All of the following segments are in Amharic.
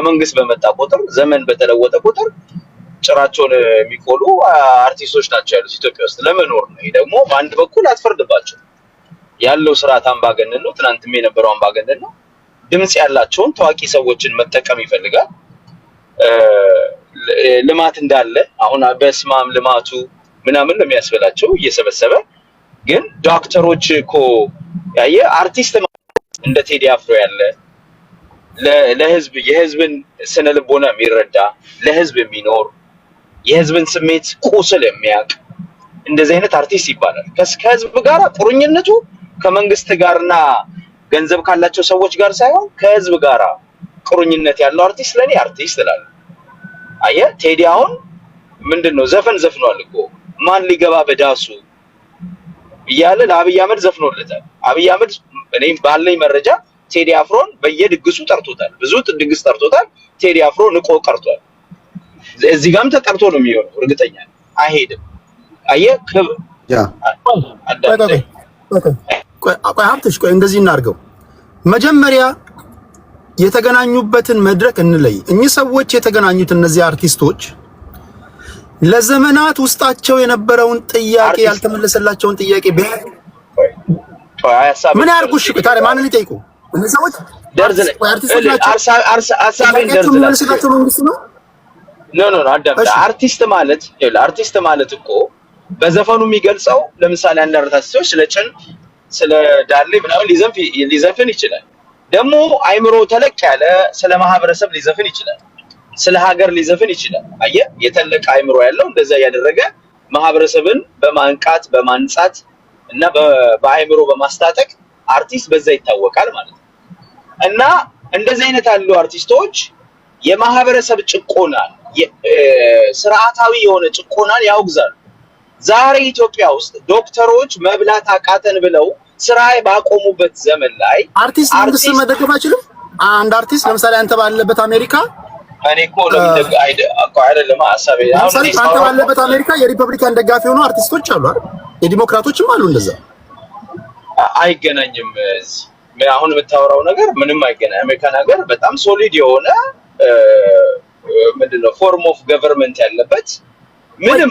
መንግስት በመጣ ቁጥር ዘመን በተለወጠ ቁጥር ጭራቸውን የሚቆሉ አርቲስቶች ናቸው ያሉት ኢትዮጵያ ውስጥ ለመኖር ነው። ይሄ ደግሞ በአንድ በኩል አትፈርድባቸው ያለው ስርዓት አምባገነን ነው። ትናንትም የነበረው አምባገነን ነው። ድምጽ ያላቸውን ታዋቂ ሰዎችን መጠቀም ይፈልጋል። ልማት እንዳለ አሁን በስማም ልማቱ ምናምን ነው የሚያስበላቸው እየሰበሰበ ግን ዶክተሮች እኮ ያየ አርቲስት እንደ ቴዲ አፍሮ ያለ ለህዝብ የህዝብን ስነ ልቦና የሚረዳ ለህዝብ የሚኖር የህዝብን ስሜት ቁስል የሚያቅ እንደዚህ አይነት አርቲስት ይባላል። ከህዝብ ጋር ቁርኝነቱ ከመንግስት ጋርና ገንዘብ ካላቸው ሰዎች ጋር ሳይሆን ከህዝብ ጋር ቁርኝነት ያለው አርቲስት ለኔ አርቲስት እላለሁ። አየ ቴዲ አሁን ምንድነው ዘፈን ዘፍኗል እኮ ማን ሊገባ በዳሱ እያለ ለአብይ አህመድ ዘፍኖለታል። አብይ አህመድ እኔም ባለኝ መረጃ ቴዲ አፍሮን በየድግሱ ጠርቶታል። ብዙ ድግስ ጠርቶታል። ቴዲ አፍሮ ንቆ ቀርቷል። እዚህ ጋርም ተጠርቶ ነው የሚሆነው እርግጠኛ ነኝ። አይሄድም። አየ ቆይ ሀብትሽ ቆይ እንደዚህ እናርገው። መጀመሪያ የተገናኙበትን መድረክ እንለይ። እኚህ ሰዎች የተገናኙት እነዚህ አርቲስቶች ለዘመናት ውስጣቸው የነበረውን ጥያቄ ያልተመለሰላቸውን ጥያቄ ምን ያርጉሽ? ታዲያ ማንን ይጠይቁ? እነዚህ ሰዎች ደርዘን አርቲስት ማለት እኮ በዘፈኑ የሚገልጸው ለምሳሌ አንድ አርቲስቶች ስለ ጭን ስለ ዳሌ ምናምን ሊዘፍን ይችላል። ደግሞ አይምሮ ተለቅ ያለ ስለ ማህበረሰብ ሊዘፍን ይችላል። ስለ ሀገር ሊዘፍን ይችላል። አየ የተለቀ አይምሮ ያለው እንደዛ ያደረገ ማህበረሰብን በማንቃት በማንጻት እና በአይምሮ በማስታጠቅ አርቲስት በዛ ይታወቃል ማለት ነው። እና እንደዚህ አይነት ያሉ አርቲስቶች የማህበረሰብ ጭቆናን ስርዓታዊ የሆነ ጭቆናን ያውግዛሉ። ዛሬ ኢትዮጵያ ውስጥ ዶክተሮች መብላት አቃተን ብለው ስራ ባቆሙበት ዘመን ላይ አርቲስት መንግስት መደገፍ አይችልም። አንድ አርቲስት ለምሳሌ አንተ ባለበት አሜሪካ እኔ እኮ አይደለም ሐሳቤ አሁን አንተ ባለበት አሜሪካ የሪፐብሊካን ደጋፊ ሆኑ አርቲስቶች አሉ አይደል? የዲሞክራቶችም አሉ። እንደዛ አይገናኝም። አሁን የምታወራው ነገር ምንም አይገናኝ። አሜሪካን ሀገር በጣም ሶሊድ የሆነ ምንድነው ፎርም ኦፍ ገቨርንመንት ያለበት ምንም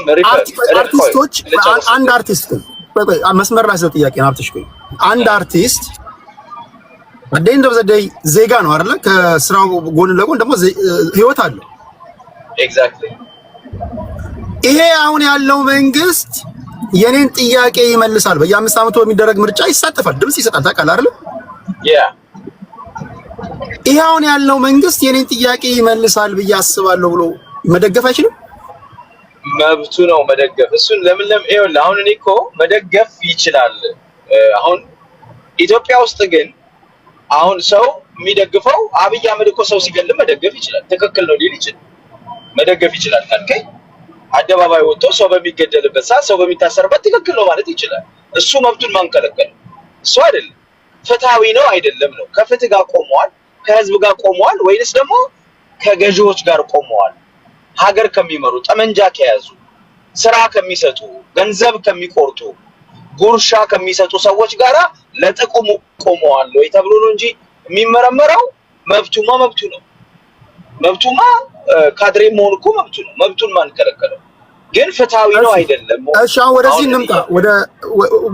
አርቲስቶች አንድ አርቲስት ቆይ መስመር ላይ ጥያቄ ነው አብትሽ። ቆይ አንድ አርቲስት አደኝ ደብዘደይ ዜጋ ነው አይደል? ከስራው ጎን ለጎን ደግሞ ህይወት አለው። ኤግዛክትሊ። ይሄ አሁን ያለው መንግስት የኔን ጥያቄ ይመልሳል። በየ5 ዓመቱ በሚደረግ ምርጫ ይሳተፋል፣ ድምጽ ይሰጣል። ታውቃለህ አይደል? ይሄ አሁን ያለው መንግስት የኔን ጥያቄ ይመልሳል ብዬ አስባለሁ ብሎ መደገፍ አይችልም። መብቱ ነው መደገፍ። እሱን ለምን ይኸውልህ አሁን እኔ እኮ መደገፍ ይችላል። አሁን ኢትዮጵያ ውስጥ ግን አሁን ሰው የሚደግፈው አብይ አህመድ እኮ ሰው ሲገልም መደገፍ ይችላል። ትክክል ነው ሊል ይችላል። መደገፍ ይችላል ካልከኝ አደባባይ ወጥቶ ሰው በሚገደልበት ሰዓት ሰው በሚታሰርበት ትክክል ነው ማለት ይችላል። እሱ መብቱን ማንከለከል እሱ አይደለም። ፍትሃዊ ነው አይደለም ነው። ከፍትህ ጋር ቆመዋል፣ ከህዝብ ጋር ቆመዋል ወይንስ ደግሞ ከገዢዎች ጋር ቆመዋል? ሀገር ከሚመሩ ጠመንጃ ከያዙ ስራ ከሚሰጡ ገንዘብ ከሚቆርጡ ጉርሻ ከሚሰጡ ሰዎች ጋራ ለጥቅሙ ቆመዋል ወይ ተብሎ ነው እንጂ የሚመረመረው። መብቱማ መብቱ ነው። መብቱማ ካድሬ መሆን እኮ መብቱ ነው። መብቱን ማን ከለከለው? ግን ፍትሃዊ ነው አይደለም። እሺ አሁን ወደዚህ እንምጣ። ወደ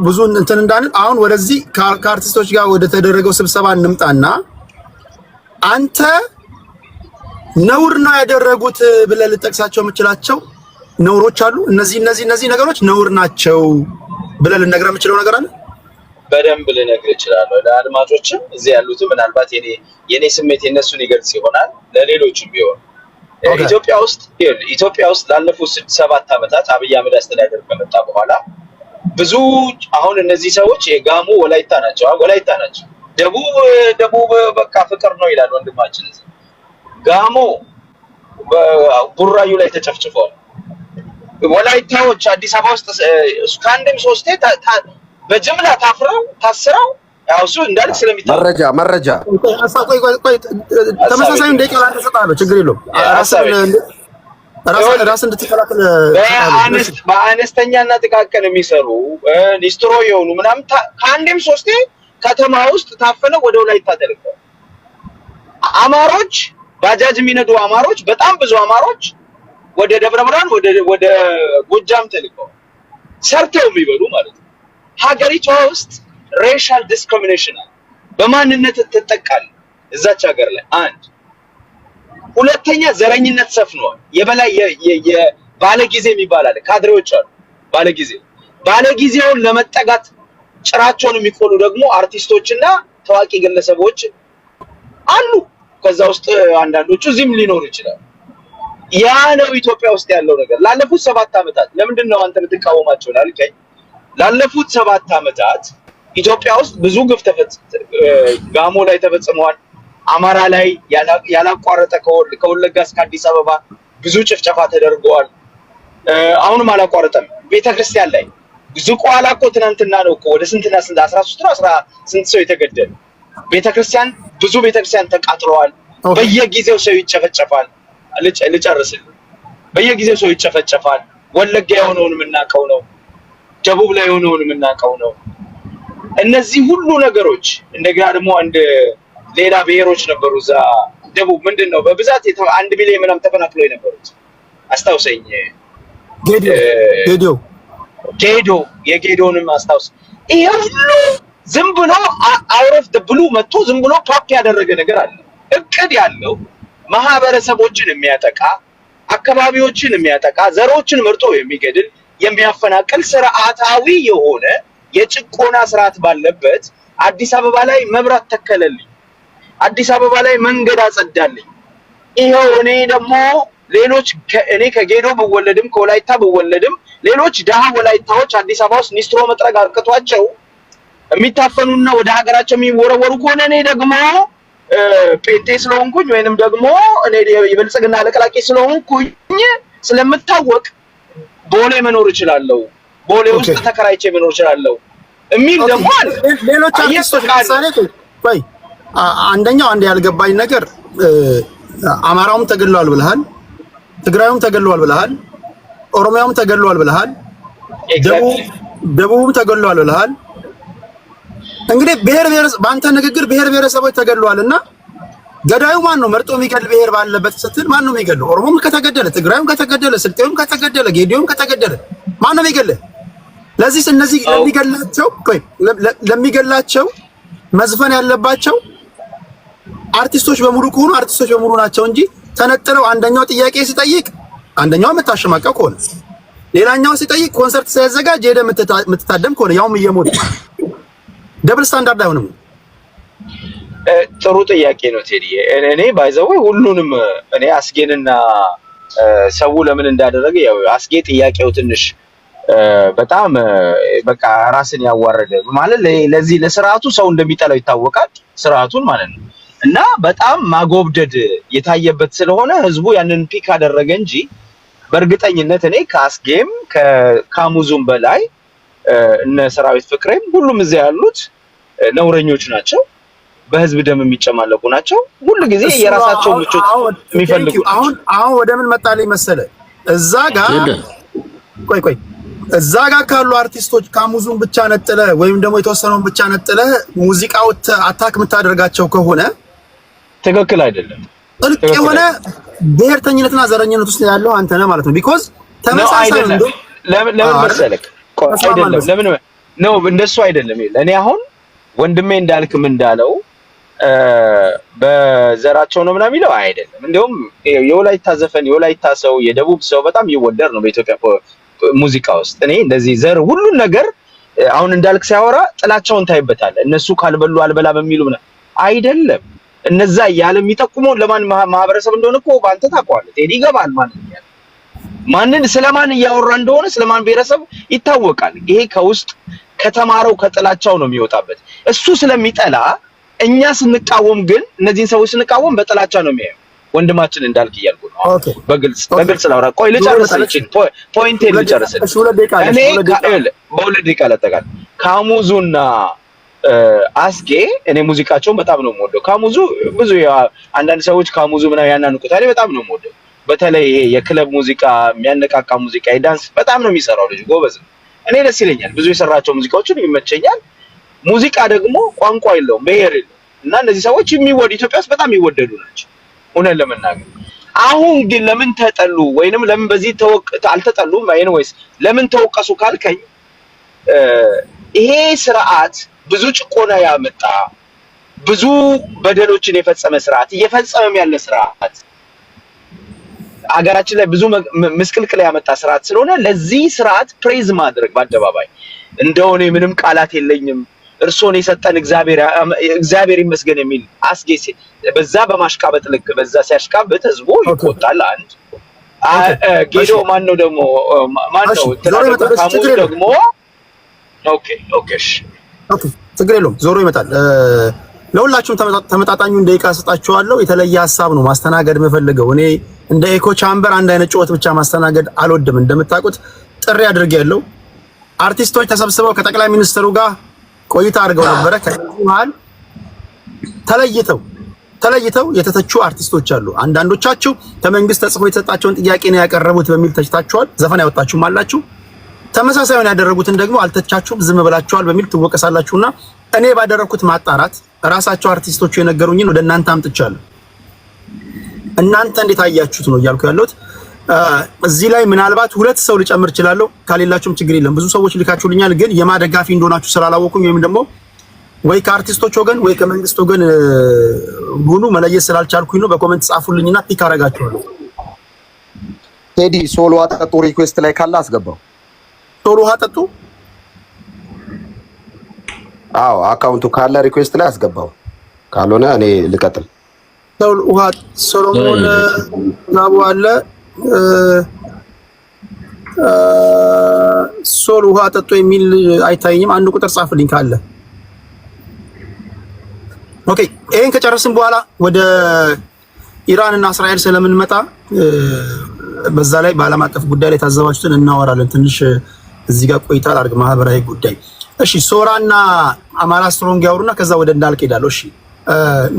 ብዙ እንትን እንዳንል አሁን ወደዚህ ከአርቲስቶች ጋር ወደ ተደረገው ስብሰባ እንምጣና አንተ ነውር ነው ያደረጉት ብለህ ልጠቅሳቸው የምችላቸው ነውሮች አሉ። እነዚህ ነገሮች ነውር ናቸው ብለህ ልነግረህ የምችለው ነገር አለ? በደንብ ልነግርህ እችላለሁ። ለአድማጮችም እዚህ ያሉት ምናልባት የኔ ስሜት የነሱን ይገልጽ ይሆናል፣ ለሌሎችም ቢሆን ኢትዮጵያ ውስጥ ላለፉት 7 ዓመታት አብይ አህመድ አስተዳደር ከመጣ በኋላ ብዙ አሁን እነዚህ ሰዎች የጋሞ ወላይታ ናቸው። ደቡብ በቃ ፍቅር ነው ይላል ወንድማችን። ጋሞ ቡራዩ ላይ ተጨፍጭፏል። ወላይታዎች አዲስ አበባ ውስጥ ከአንድም 3 በጅምላ ታስረው ያው እሱ እንዳልክ ስለሚታወቅ መረጃ ቆይ ተመሳሳይ እንደቂያ ተሰጣለው ችግር የለውም። ራስ እንድትከላከል በአነስተኛና ጥቃቅን የሚሰሩ ሊስትሮ የሆኑ ምናምን ከአንድም 3 ከተማ ውስጥ ታፈነው ወደ ወላይታ ተልከዋል። አማሮች ባጃጅ የሚነዱ አማሮች በጣም ብዙ አማሮች ወደ ደብረ ብርሃን ወደ ጎጃም ተልከው ሰርተው የሚበሉ ማለት ነው። ሀገሪቷ ውስጥ ሬሻል ዲስክሪሚኔሽን አለ። በማንነት ትጠቃል እዛች ሀገር ላይ አንድ። ሁለተኛ ዘረኝነት ሰፍኗል። የበላይ ባለጊዜ የሚባል አለ። ካድሬዎች አሉ ባለጊዜውን ለመጠጋት ጭራቸውን የሚቆሉ ደግሞ አርቲስቶችና ታዋቂ ግለሰቦች አሉ። ከዛ ውስጥ አንዳንዶቹ እዚህም ሊኖሩ ይችላል። ያ ነው ኢትዮጵያ ውስጥ ያለው ነገር። ላለፉት 7 ዓመታት ለምንድን ነው አንተ የምትቃወማቸው ላልከኝ፣ ላለፉት 7 ዓመታት ኢትዮጵያ ውስጥ ብዙ ግፍ ጋሞ ላይ ተፈጽመዋል። አማራ ላይ ያላቋረጠ ከወለጋ እስከ አዲስ አበባ ብዙ ጭፍጨፋ ተደርገዋል። አሁንም አላቋረጠም። ቤተክርስቲያን ላይ ዝቋላ እኮ ትናንትና ነው እኮ ወደ ስንትና ስንት 13 ነው 18 ሰው የተገደለ ቤተክርስቲያን፣ ብዙ ቤተክርስቲያን ተቃጥለዋል። በየጊዜው ሰው ይጨፈጨፋል። ልጨርስልህ። በየጊዜው ሰው ይጨፈጨፋል። ወለጋ የሆነውን የምናውቀው ነው። ደቡብ ላይ የሆነውን የምናውቀው ነው። እነዚህ ሁሉ ነገሮች እንደገና ደግሞ አንድ ሌላ ብሔሮች ነበሩ እዛ ደቡብ ምንድነው በብዛት 1 ሚሊዮን ምናምን ተፈናቅለው የነበሩት አስታውሰኝ። ጌዶንም አስታውስ። ይሄ ሁሉ ዝም ብሎ አውረፍ ብሉ መጥቶ ዝም ብሎ ፓፕ ያደረገ ነገር አለ። እቅድ ያለው ማህበረሰቦችን የሚያጠቃ አካባቢዎችን የሚያጠቃ ዘሮችን መርጦ የሚገድል የሚያፈናቅል ስርዓታዊ የሆነ የጭቆና ስርዓት ባለበት አዲስ አበባ ላይ መብራት ተከለልኝ፣ አዲስ አበባ ላይ መንገድ አጸዳልኝ። ይሄው እኔ ደግሞ ሌሎች እኔ ከጌዶ ብወለድም ከወላይታ ብወለድም ሌሎች ደሃ ወላይታዎች አዲስ አበባ ውስጥ ኒስትሮ መጥረግ አቅቷቸው የሚታፈኑና ወደ ሀገራቸው የሚወረወሩ ከሆነ እኔ ደግሞ ጴንጤ ስለሆንኩኝ ወይንም ደግሞ እኔ የብልጽግና ለቀላቂ ስለሆንኩኝ ስለምታወቅ ቦሌ መኖር እችላለሁ፣ ቦሌ ውስጥ ተከራይቼ መኖር እችላለሁ የሚል ደግሞ አለ። ሌሎች አርቲስቶች ለምሳሌ ቆይ አንደኛው አንድ ያልገባኝ ነገር አማራውም ተገድሏል ብለሃል፣ ትግራዩም ተገድሏል ብለሃል፣ ኦሮሚያውም ተገድሏል ብለሃል፣ ደቡብም ተገድሏል ብለሃል። እንግዲህ በአንተ ንግግር ብሔር ብሔረሰቦች ተገድሏልና ገዳዩ ማን ነው? መርጦ የሚገድል ብሔር ባለበት ስትል ማን ነው የሚገድለው? ኦሮሞም ከተገደለ፣ ትግራዩም ከተገደለ፣ ስልጤውም ከተገደለ፣ ጌዲዮም ከተገደለ ማን ነው የሚገድለው? ለዚህ እነዚህ ለሚገላቸው መዝፈን ያለባቸው አርቲስቶች በሙሉ ከሆኑ አርቲስቶች በሙሉ ናቸው እንጂ ተነጥለው አንደኛው ጥያቄ ሲጠይቅ አንደኛው የምታሸማቀው ከሆነ ሌላኛው ሲጠይቅ ኮንሰርት ሳያዘጋጅ ሄደ የምትታደም ከሆነ ያውም እየሞት ደብል ስታንዳርድ አይሆንም። ጥሩ ጥያቄ ነው ቴዲ። እኔ ባይዘው ሁሉንም እኔ አስጌንና ሰው ለምን እንዳደረገ ያው አስጌ ጥያቄው ትንሽ በጣም በቃ ራስን ያዋረደ ማለት ለዚህ ለስርዓቱ ሰው እንደሚጠላው ይታወቃል፣ ስርዓቱን ማለት ነው። እና በጣም ማጎብደድ የታየበት ስለሆነ ህዝቡ ያንን ፒክ አደረገ እንጂ በእርግጠኝነት እኔ ከአስጌም ከካሙዙም በላይ እነ ሰራዊት ፍቅሬም ሁሉም እዚያ ያሉት ነውረኞች ናቸው። በህዝብ ደም የሚጨማለቁ ናቸው። ሁሉ ጊዜ የራሳቸው ምቾት የሚፈልጉ አሁን ወደ ምን መጣልኝ መሰለ እዛ ጋር ቆይ እዛ ጋር ካሉ አርቲስቶች ካሙዙን ብቻ ነጥለ ወይም ደግሞ የተወሰነውን ብቻ ነጥለ ሙዚቃው አታክ የምታደርጋቸው ከሆነ ትክክል አይደለም። ጥልቅ የሆነ ብሔርተኝነትና ዘረኝነት ውስጥ ያለው አንተ ነህ ማለት ነው። ቢኮዝ ተመሳሳይ ነው። ለምን መሰለክ አይደለም። ለምን ነው እንደሱ አይደለም። እኔ አሁን ወንድሜ እንዳልክም እንዳለው በዘራቸው ነው ምናምን የሚለው አይደለም። እንደውም የወላይታ ዘፈን የወላይታ ሰው የደቡብ ሰው በጣም ይወደድ ነው በኢትዮጵያ ሙዚቃ ውስጥ። እኔ እንደዚህ ዘር ሁሉን ነገር አሁን እንዳልክ ሲያወራ ጥላቻውን ታይበታለህ። እነሱ ካልበሉ አልበላ በሚሉ አይደለም። እነዛ ያለ የሚጠቁመው ለማን ማህበረሰብ እንደሆነ እኮ ባንተ ታውቀዋለህ። ቴዲ ይገባል ማንን ስለማን እያወራ እንደሆነ ስለማን ብሔረሰብ ይታወቃል። ይሄ ከውስጥ ከተማረው ከጥላቻው ነው የሚወጣበት። እሱ ስለሚጠላ እኛ ስንቃወም ግን እነዚህን ሰዎች ስንቃወም በጥላቻ ነው የሚያየው። ወንድማችን እንዳልክ እያልኩ ነው። በግልጽ ላውራ። ቆይ ልጨርስልኝ፣ ፖይንቴን ልጨርስልኝ። እኔ በሁለት ደቂቃ ላጠቃል። ካሙዙና አስጌ እኔ ሙዚቃቸውን በጣም ነው የምወደው። ካሙዙ ብዙ አንዳንድ ሰዎች ካሙዙ ምናምን ያናንቁታል። በጣም ነው የምወደው። በተለይ የክለብ ሙዚቃ የሚያነቃቃ ሙዚቃ የዳንስ በጣም ነው የሚሰራው ልጅ ጎበዝ። እኔ ደስ ይለኛል። ብዙ የሰራቸው ሙዚቃዎችን ይመቸኛል። ሙዚቃ ደግሞ ቋንቋ የለውም፣ ብሔር የለውም። እና እነዚህ ሰዎች ኢትዮጵያ ውስጥ በጣም የሚወደዱ ናቸው። እውነት ለመናገር አሁን ግን ለምን ተጠሉ ወይንም ለምን በዚህ አልተጠሉም ወይስ ለምን ተወቀሱ ካልከኝ ይሄ ስርዓት ብዙ ጭቆና ያመጣ ብዙ በደሎችን የፈጸመ ስርዓት እየፈጸመም ያለ ስርዓት አገራችን ላይ ብዙ ምስቅልቅል ያመጣ ስርዓት ስለሆነ ለዚህ ስርዓት ፕሬዝ ማድረግ በአደባባይ እንደሆነ ምንም ቃላት የለኝም እርሶን የሰጠን እግዚአብሔር ይመስገን የሚል አስጌሴ በዛ በማሽቃበጥ ልክ በዛ ሲያሽቃበጥ ህዝቡ ይቆጣል። አንድ ጌዶ ማን ነው ደግሞ ደግሞ ኦኬ ችግር የለውም ዞሮ ይመጣል። ለሁላችሁም ተመጣጣኙን ደቂቃ ሰጣችኋለሁ። የተለየ ሀሳብ ነው ማስተናገድ የምፈልገው። እኔ እንደ ኤኮ ቻምበር አንድ አይነት ጩኸት ብቻ ማስተናገድ አልወድም። እንደምታውቁት ጥሪ አድርጌያለሁ። አርቲስቶች ተሰብስበው ከጠቅላይ ሚኒስትሩ ጋር ቆይታ አድርገው ነበረ። ከዚህ መሃል ተለይተው የተተቹ አርቲስቶች አሉ። አንዳንዶቻችሁ ከመንግስት ተጽፎ የተሰጣቸውን ጥያቄ ነው ያቀረቡት በሚል ተችታችኋል። ዘፈን ያወጣችሁም አላችሁ። ተመሳሳዩን ያደረጉትን ደግሞ አልተቻችሁም፣ ዝም ብላችኋል በሚል ትወቀሳላችሁና እኔ ባደረኩት ማጣራት ራሳቸው አርቲስቶቹ የነገሩኝን ወደ እናንተ አምጥቻለሁ። እናንተ እንዴት አያችሁት ነው እያልኩ ያለሁት። እዚህ ላይ ምናልባት ሁለት ሰው ልጨምር እችላለሁ። ካሌላችሁም ችግር የለም። ብዙ ሰዎች ልካችሁልኛል፣ ግን የማደጋፊ እንደሆናችሁ ስላላወቁኝ ወይም ደግሞ ወይ ከአርቲስቶች ወገን ወይ ከመንግስት ወገን ሁሉ መለየት ስላልቻልኩኝ ነው። በኮሜንት ጻፉልኝና ፒክ አደርጋችኋለሁ። ቴዲ ሶሎ አጠጡ ሪኩዌስት ላይ ካለ አስገባው። ሶሎ ውሃ ጠጡ። አዎ አካውንቱ ካለ ሪኩዌስት ላይ አስገባው። ካልሆነ እኔ ልቀጥል። ሶሎ ውሃ ሶሎሞን ጋቡ አለ። ሶሎ ውሃ ጠጡ የሚል አይታየኝም። አንድ ቁጥር ጻፍልኝ ካለ። ኦኬ ይሄን ከጨረስን በኋላ ወደ ኢራን እና እስራኤል ስለምንመጣ በዛ ላይ በዓለም አቀፍ ጉዳይ ላይ ታዘባችሁትን እናወራለን። ትንሽ እዚህ ጋር ቆይታ አድርግ ማህበራዊ ጉዳይ። እሺ ሶራና አማራ ስትሮንግ ያወሩና ከዛ ወደ እንዳልክ ሄዳለሁ። እሺ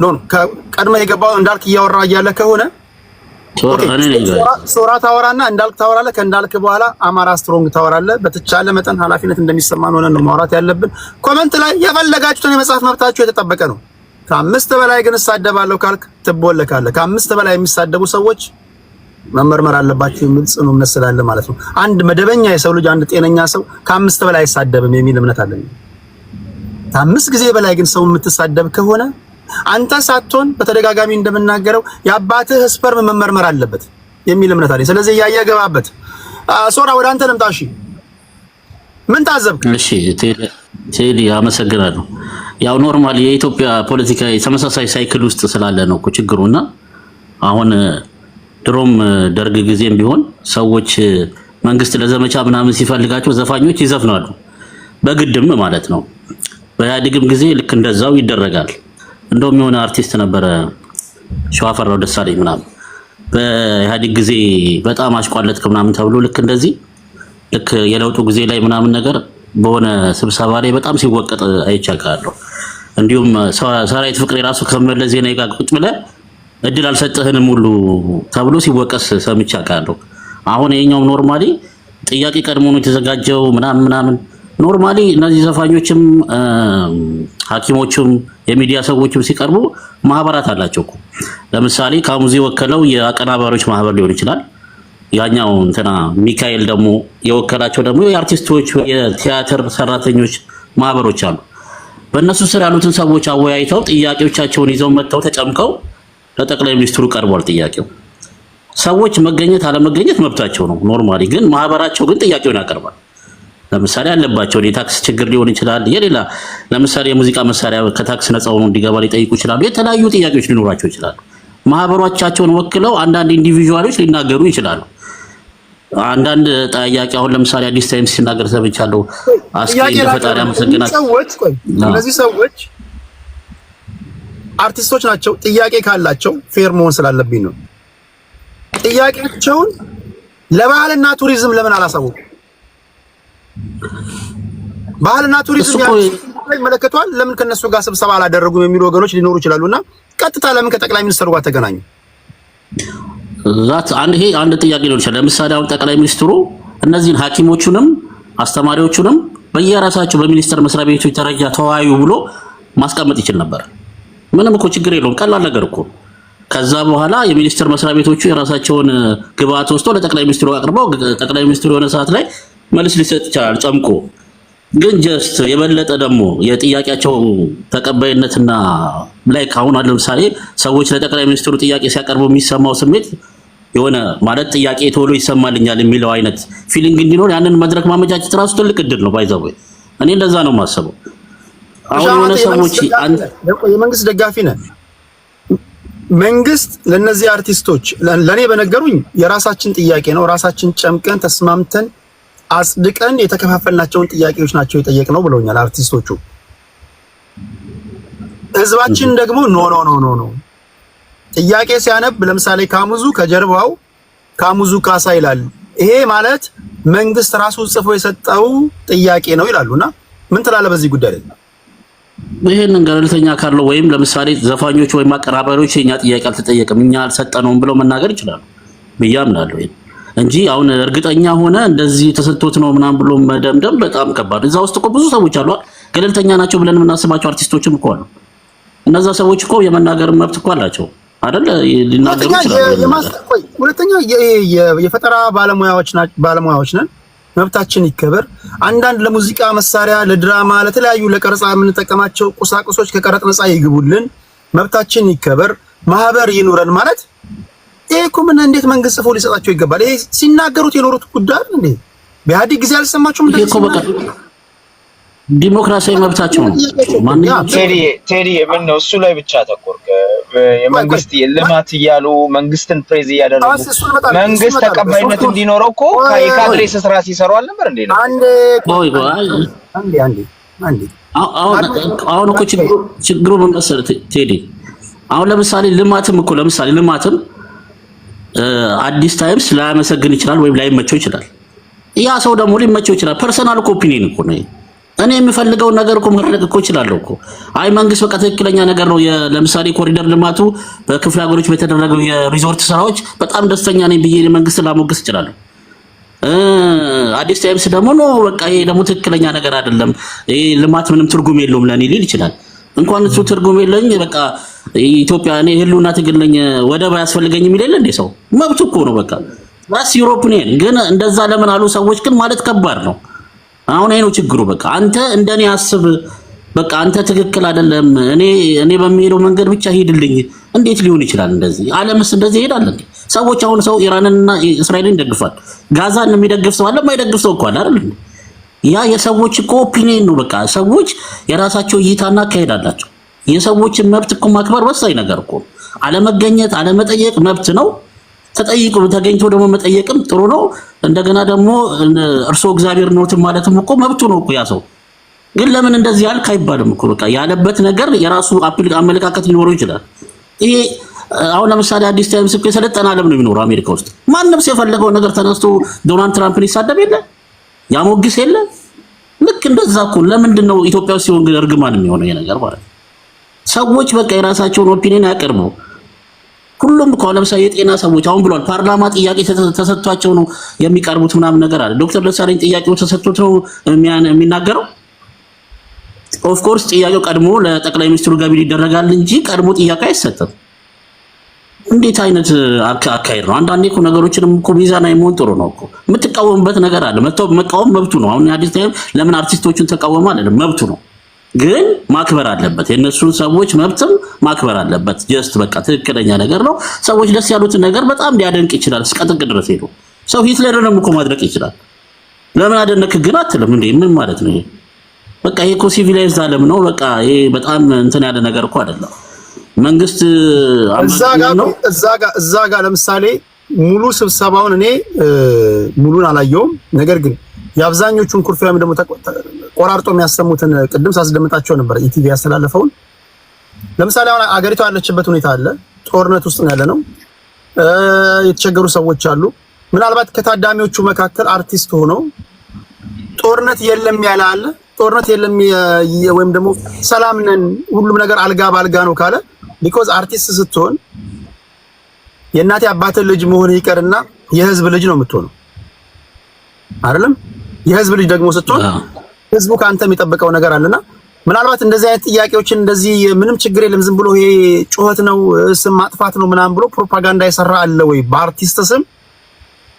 ኖ ቀድመ የገባው እንዳልክ እያወራ እያለ ከሆነ ሶራ ታወራና እንዳልክ ታወራለህ። ከእንዳልክ በኋላ አማራ ስትሮንግ ታወራለህ። በተቻለ መጠን ኃላፊነት እንደሚሰማን ሆነን ነው ማውራት ያለብን። ኮሜንት ላይ የፈለጋችሁትን የመጻፍ መብታችሁ የተጠበቀ ነው። ከአምስት በላይ ግን እሳደባለሁ ካልክ ትቦለካለህ። ከአምስት በላይ የሚሳደቡ ሰዎች መመርመር አለባቸው የሚል ጽኑ እምነት ስላለ ማለት ነው። አንድ መደበኛ የሰው ልጅ አንድ ጤነኛ ሰው ከአምስት በላይ አይሳደብም የሚል እምነት አለኝ። ከአምስት ጊዜ በላይ ግን ሰው የምትሳደብ ከሆነ አንተ ሳትሆን በተደጋጋሚ እንደምናገረው የአባትህ ስፐርም መመርመር አለበት የሚል እምነት አለኝ። ስለዚህ ያያገባበት ሶራ ወደ አንተ ልምጣ። እሺ ምን ታዘብክ? እሺ ቴዲ አመሰግናለሁ። ያው ኖርማሊ የኢትዮጵያ ፖለቲካ ተመሳሳይ ሳይክል ውስጥ ስላለ ነው እኮ ችግሩና አሁን ድሮም ደርግ ጊዜም ቢሆን ሰዎች መንግስት ለዘመቻ ምናምን ሲፈልጋቸው ዘፋኞች ይዘፍናሉ በግድም ማለት ነው። በኢህአዴግም ጊዜ ልክ እንደዛው ይደረጋል። እንደውም የሆነ አርቲስት ነበረ ሸዋፈራው ደሳለኝ ምናምን በኢህአዴግ ጊዜ በጣም አሽቋለጥክ ምናምን ተብሎ ልክ እንደዚህ ልክ የለውጡ ጊዜ ላይ ምናምን ነገር በሆነ ስብሰባ ላይ በጣም ሲወቀጥ አይቻልካለሁ። እንዲሁም ሰራዊት ፍቅሬ ራሱ ከመለስ ዜናዊ ጋር ቁጭ ብለህ እድል አልሰጠህንም ሁሉ ተብሎ ሲወቀስ ሰምቻለሁ። አሁን የኛው ኖርማሊ ጥያቄ ቀድሞ ነው የተዘጋጀው ምናምን ኖርማሊ እነዚህ ዘፋኞችም ሐኪሞችም የሚዲያ ሰዎችም ሲቀርቡ ማህበራት አላቸው እኮ። ለምሳሌ ካሙዚ ወከለው የአቀናባሪዎች ማህበር ሊሆን ይችላል። ያኛው እንትና ሚካኤል ደግሞ የወከላቸው ደግሞ የአርቲስቶች የቲያትር ሰራተኞች ማህበሮች አሉ። በእነሱ ስር ያሉትን ሰዎች አወያይተው ጥያቄዎቻቸውን ይዘው መጥተው ተጨምቀው ለጠቅላይ ሚኒስትሩ ቀርቧል ጥያቄው። ሰዎች መገኘት አለመገኘት መብታቸው ነው ኖርማሊ። ግን ማህበራቸው ግን ጥያቄውን ያቀርባል። ለምሳሌ ያለባቸው የታክስ ችግር ሊሆን ይችላል። የሌላ ለምሳሌ የሙዚቃ መሳሪያ ከታክስ ነፃ ሆኖ እንዲገባ ሊጠይቁ ይችላሉ። የተለያዩ ጥያቄዎች ሊኖራቸው ይችላሉ። ማህበሮቻቸውን ወክለው አንዳንድ ኢንዲቪጁዋሎች ሊናገሩ ይችላሉ። አንዳንድ ጥያቄ አሁን ለምሳሌ አዲስ ታይምስ ሲናገር ሰምቻለሁ። አስኪ ፈጣሪ አመሰግናለሁ። እነዚህ ሰዎች አርቲስቶች ናቸው። ጥያቄ ካላቸው ፌር መሆን ስላለብኝ ነው። ጥያቄያቸውን ለባህልና ቱሪዝም ለምን አላሳወቁ? ባህልና ቱሪዝም ይመለከቷል። ለምን ከነሱ ጋር ስብሰባ አላደረጉም የሚሉ ወገኖች ሊኖሩ ይችላሉና ቀጥታ ለምን ከጠቅላይ ሚኒስትሩ ጋር ተገናኙ? ዛት አንድ ጥያቄ ሊሆን ይችላል። ለምሳሌ አሁን ጠቅላይ ሚኒስትሩ እነዚህን ሐኪሞቹንም አስተማሪዎቹንም በየራሳቸው በሚኒስተር መስሪያ ቤቶች ደረጃ ተወያዩ ብሎ ማስቀመጥ ይችል ነበር። ምንም እኮ ችግር የለውም። ቀላል ነገር እኮ ከዛ በኋላ የሚኒስትር መስሪያ ቤቶቹ የራሳቸውን ግብአት ወስደው ለጠቅላይ ሚኒስትሩ አቅርበው ጠቅላይ ሚኒስትሩ የሆነ ሰዓት ላይ መልስ ሊሰጥ ይችላል ጨምቆ። ግን ጀስት የበለጠ ደግሞ የጥያቄያቸው ተቀባይነትና ላይ ካሁን ለምሳሌ ሰዎች ለጠቅላይ ሚኒስትሩ ጥያቄ ሲያቀርቡ የሚሰማው ስሜት የሆነ ማለት ጥያቄ ቶሎ ይሰማልኛል የሚለው አይነት ፊሊንግ እንዲኖር ያንን መድረክ ማመቻቸት ራሱ ትልቅ እድል ነው። ባይዛው እኔ እንደዛ ነው የማስበው። አሁን የሆነ ሰዎች የመንግስት ደጋፊ ነን። መንግስት ለነዚህ አርቲስቶች ለኔ በነገሩኝ የራሳችን ጥያቄ ነው፣ ራሳችን ጨምቀን ተስማምተን አጽድቀን የተከፋፈልናቸውን ጥያቄዎች ናቸው የጠየቅነው ብለውኛል አርቲስቶቹ። ህዝባችን ደግሞ ኖ ጥያቄ ሲያነብ ለምሳሌ ካሙዙ ከጀርባው ካሙዙ ካሳ ይላል። ይሄ ማለት መንግስት ራሱ ጽፎ የሰጠው ጥያቄ ነው ይላሉና ምን ትላለህ በዚህ ጉዳይ ላይ? ይሄንን ገለልተኛ ካለው ወይም ለምሳሌ ዘፋኞች ወይም አቀራባሪዎች የኛ ጥያቄ አልተጠየቀም እኛ አልሰጠነውም ብለው መናገር ይችላሉ ብዬ አምናለሁ እንጂ አሁን እርግጠኛ ሆነ እንደዚህ ተሰጥቶት ነው ምናምን ብሎ መደምደም በጣም ከባድ። እዛ ውስጥ እኮ ብዙ ሰዎች አሉ ገለልተኛ ናቸው ብለን የምናስባቸው አርቲስቶችም እኮ አሉ። እነዛ ሰዎች እኮ የመናገር መብት እኮ አላቸው አይደል? ሊናገሩ ይችላሉ። ሁለተኛ የፈጠራ ባለሙያዎች ነን፣ መብታችን ይከበር። አንዳንድ ለሙዚቃ መሳሪያ፣ ለድራማ፣ ለተለያዩ ለቀረጻ የምንጠቀማቸው ቁሳቁሶች ከቀረጥ ነፃ ይግቡልን፣ መብታችን ይከበር፣ ማህበር ይኑረን ማለት ይሄ እኮ ምን እንዴት መንግስት ጽፎ ሊሰጣቸው ይገባል? ይሄ ሲናገሩት የኖሩት ጉዳይ እንዴ በኢህአዴግ ጊዜ አልሰማችሁም? ዲሞክራሲያዊ መብታቸው ነው። ማንኛውም ቴዲ ምን ነው እሱ ላይ ብቻ ተቆርቀ የመንግስት ልማት እያሉ መንግስትን ፕሬዝ እያደረጉ መንግስት ተቀባይነት እንዲኖረው እኮ የካድሬ ስራ ሲሰሩ አልነበር እንዴ? ነው አንዴ አሁን እኮ ችግሩ ምን መሰለህ ቴዲ፣ አሁን ለምሳሌ ልማትም አዲስ ታይምስ ላያመሰግን ይችላል ወይም ላይመቸው ይችላል። ያ ሰው ደግሞ ሊመቸው ይችላል። ፐርሰናል ኦፒኒየን እኮ ነው። እኔ የምፈልገው ነገር እኮ ማድረግ እኮ እችላለሁ እኮ። አይ መንግስት በቃ ትክክለኛ ነገር ነው። ለምሳሌ ኮሪደር ልማቱ በክፍለ ሀገሮች በተደረገው የሪዞርት ስራዎች በጣም ደስተኛ ነኝ ብዬ መንግስት ላሞግስ እችላለሁ። አዲስ ታይምስ ደግሞ ነው በቃ ይሄ ደግሞ ትክክለኛ ነገር አይደለም፣ ይሄ ልማት ምንም ትርጉም የለውም ለኔ ሊል ይችላል። እንኳን እሱ ትርጉም የለኝ በቃ ኢትዮጵያ እኔ ህልውና ትግል ነኝ ወደብ አያስፈልገኝ የሚል የለ እንዴ? ሰው መብቱ እኮ ነው በቃ ራስ ዩሮፒያን። ግን እንደዛ ለምን አሉ ሰዎች? ግን ማለት ከባድ ነው። አሁን ይሄ ነው ችግሩ። በቃ አንተ እንደኔ አስብ፣ በቃ አንተ ትክክል አይደለም፣ እኔ በሚሄደው መንገድ ብቻ ሄድልኝ። እንዴት ሊሆን ይችላል እንደዚህ? ዓለምስ እንደዚህ ይሄዳል እንዴ? ሰዎች አሁን ሰው ኢራንንና እስራኤልን ይደግፋል። ጋዛን የሚደግፍ ሰው አለ፣ የማይደግፍ ሰው እኮ አለ አይደል? ያ የሰዎች እኮ ኦፒኒየን ነው። በቃ ሰዎች የራሳቸው እይታና አካሄድ አላቸው። የሰዎችን መብት እኮ ማክበር ወሳኝ ነገር እኮ። አለመገኘት አለመጠየቅ መብት ነው። ተገኝቶ ደግሞ መጠየቅም ጥሩ ነው። እንደገና ደግሞ እርሶ እግዚአብሔር ነዎትም ማለትም እኮ መብቱ ነው እኮ ያ ሰው። ግን ለምን እንደዚህ ያልክ አይባልም እኮ። በቃ ያለበት ነገር የራሱ አመለካከት ሊኖረው ይችላል። ይሄ አሁን ለምሳሌ አዲስ ታይምስ እኮ የሰለጠነ ዓለም ነው የሚኖረው አሜሪካ ውስጥ። ማንም ሰው የፈለገው ነገር ተነስቶ ዶናልድ ትራምፕን ይሳደብ የለ ያሞግስ የለ። ልክ እንደዛ እኮ ለምንድን ነው ኢትዮጵያ ውስጥ ሲሆን ግን እርግማን የሚሆነው ይሄ ነገር ማለት? ሰዎች በቃ የራሳቸውን ኦፒኒየን ያቀርቡ። ሁሉም እኮ ለምሳሌ የጤና ሰዎች አሁን ብሏል፣ ፓርላማ ጥያቄ ተሰጥቷቸው ነው የሚቀርቡት ምናምን ነገር አለ። ዶክተር ደሳለኝ ጥያቄው ተሰጥቶት ነው የሚናገረው። ኦፍ ኮርስ ጥያቄው ቀድሞ ለጠቅላይ ሚኒስትሩ ገቢ ይደረጋል እንጂ ቀድሞ ጥያቄ አይሰጥም። እንዴት አይነት አካሄድ ነው? አንዳንዴ እኮ ነገሮችንም እኮ ሚዛናዊ መሆን ጥሩ ነው እኮ። የምትቃወምበት ነገር አለ፣ መቃወም መብቱ ነው። አሁን አዲስ ታይም ለምን አርቲስቶችን ተቃወመ አይደለም፣ መብቱ ነው። ግን ማክበር አለበት፣ የነሱን ሰዎች መብትም ማክበር አለበት። ጀስት በቃ ትክክለኛ ነገር ነው። ሰዎች ደስ ያሉትን ነገር በጣም ሊያደንቅ ይችላል፣ እስከ ጥግ ድረስ ሄዶ ሰው ሂትለርንም እኮ ማድረቅ ይችላል። ለምን አደነክ ግን አትልም እንዴ? ምን ማለት ነው ይሄ? በቃ ይሄ እኮ ሲቪላይዝድ ዓለም ነው። በቃ ይሄ በጣም እንትን ያለ ነገር እኮ አይደለም። መንግስት እዛ ጋር ለምሳሌ ሙሉ ስብሰባውን እኔ ሙሉን አላየውም። ነገር ግን የአብዛኞቹን ኩርፊያም ደግሞ ቆራርጦ የሚያሰሙትን ቅድም ሳስደምጣቸው ነበር ኢቲቪ ያስተላለፈውን። ለምሳሌ አሁን አገሪቷ ያለችበት ሁኔታ አለ፣ ጦርነት ውስጥ ያለ ነው፣ የተቸገሩ ሰዎች አሉ። ምናልባት ከታዳሚዎቹ መካከል አርቲስት ሆኖ ጦርነት የለም ያለ አለ። ጦርነት የለም ወይም ደግሞ ሰላም ነን ሁሉም ነገር አልጋ ባልጋ ነው ካለ ቢኮዝ አርቲስት ስትሆን የእናቴ አባቴ ልጅ መሆን ይቀርና የህዝብ ልጅ ነው የምትሆነው አይደለም? የህዝብ ልጅ ደግሞ ስትሆን ህዝቡ ካንተ የሚጠብቀው ነገር አለና ምናልባት እንደዚህ አይነት ጥያቄዎችን እንደዚህ ምንም ችግር የለም ዝም ብሎ ይሄ ጩኸት ነው ስም ማጥፋት ነው ምናምን ብሎ ፕሮፓጋንዳ ይሰራ አለ ወይ? በአርቲስት ስም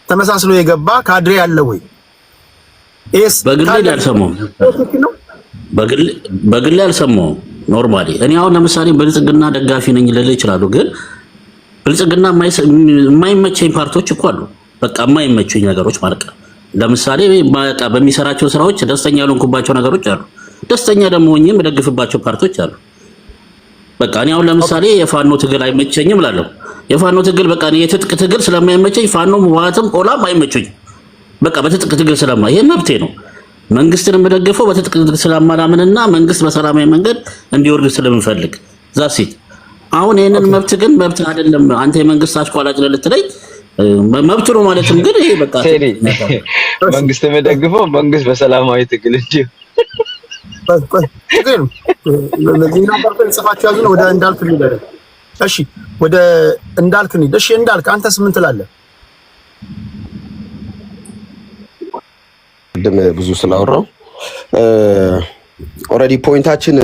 ተመሳስሎ የገባ ካድሬ አለ ወይ? ኤስ በግል ያልሰማው በግል ያልሰማው ኖርማሊ እኔ አሁን ለምሳሌ ብልጽግና ደጋፊ ነኝ ልል ይችላል፣ ግን ብልጽግና የማይመቸኝ ፓርቶች እኮ አሉ። በቃ የማይመቸኝ ነገሮች ማለት ነው። ለምሳሌ በቃ በሚሰራቸው ስራዎች ደስተኛ ያልሆንኩባቸው ነገሮች አሉ። ደስተኛ ደግሞ ሆኜ የምደግፍባቸው ፓርቶች አሉ። በቃ እኔ አሁን ለምሳሌ የፋኖ ትግል አይመቸኝም እላለሁ። የፋኖ ትግል በቃ እኔ የትጥቅ ትግል ስለማይመቸኝ ፋኖ ዋትም ኦላም አይመቸኝም። በቃ በትጥቅ ትግል ይሄ መብቴ ነው። መንግስትን የምደግፈው በትጥቅ ትግል ስለማላምንና መንግስት በሰላማዊ መንገድ እንዲወርድ ስለምፈልግ ዛሲት። አሁን ይሄንን መብት ግን መብት አይደለም አንተ የመንግስት አሽቋላጭ ልትለኝ መብት ነው ማለትም ግን ይሄ በቃ መንግስት የምደግፈው መንግስት በሰላማዊ ትግል እንጂ ወደ እንዳልክ እንሂድ። እሺ ወደ እንዳልክ እንሂድ። እሺ እንዳልክ አንተስ ምን ትላለህ? ቅድም ብዙ ስላወራው ኦልሬዲ ፖይንታችን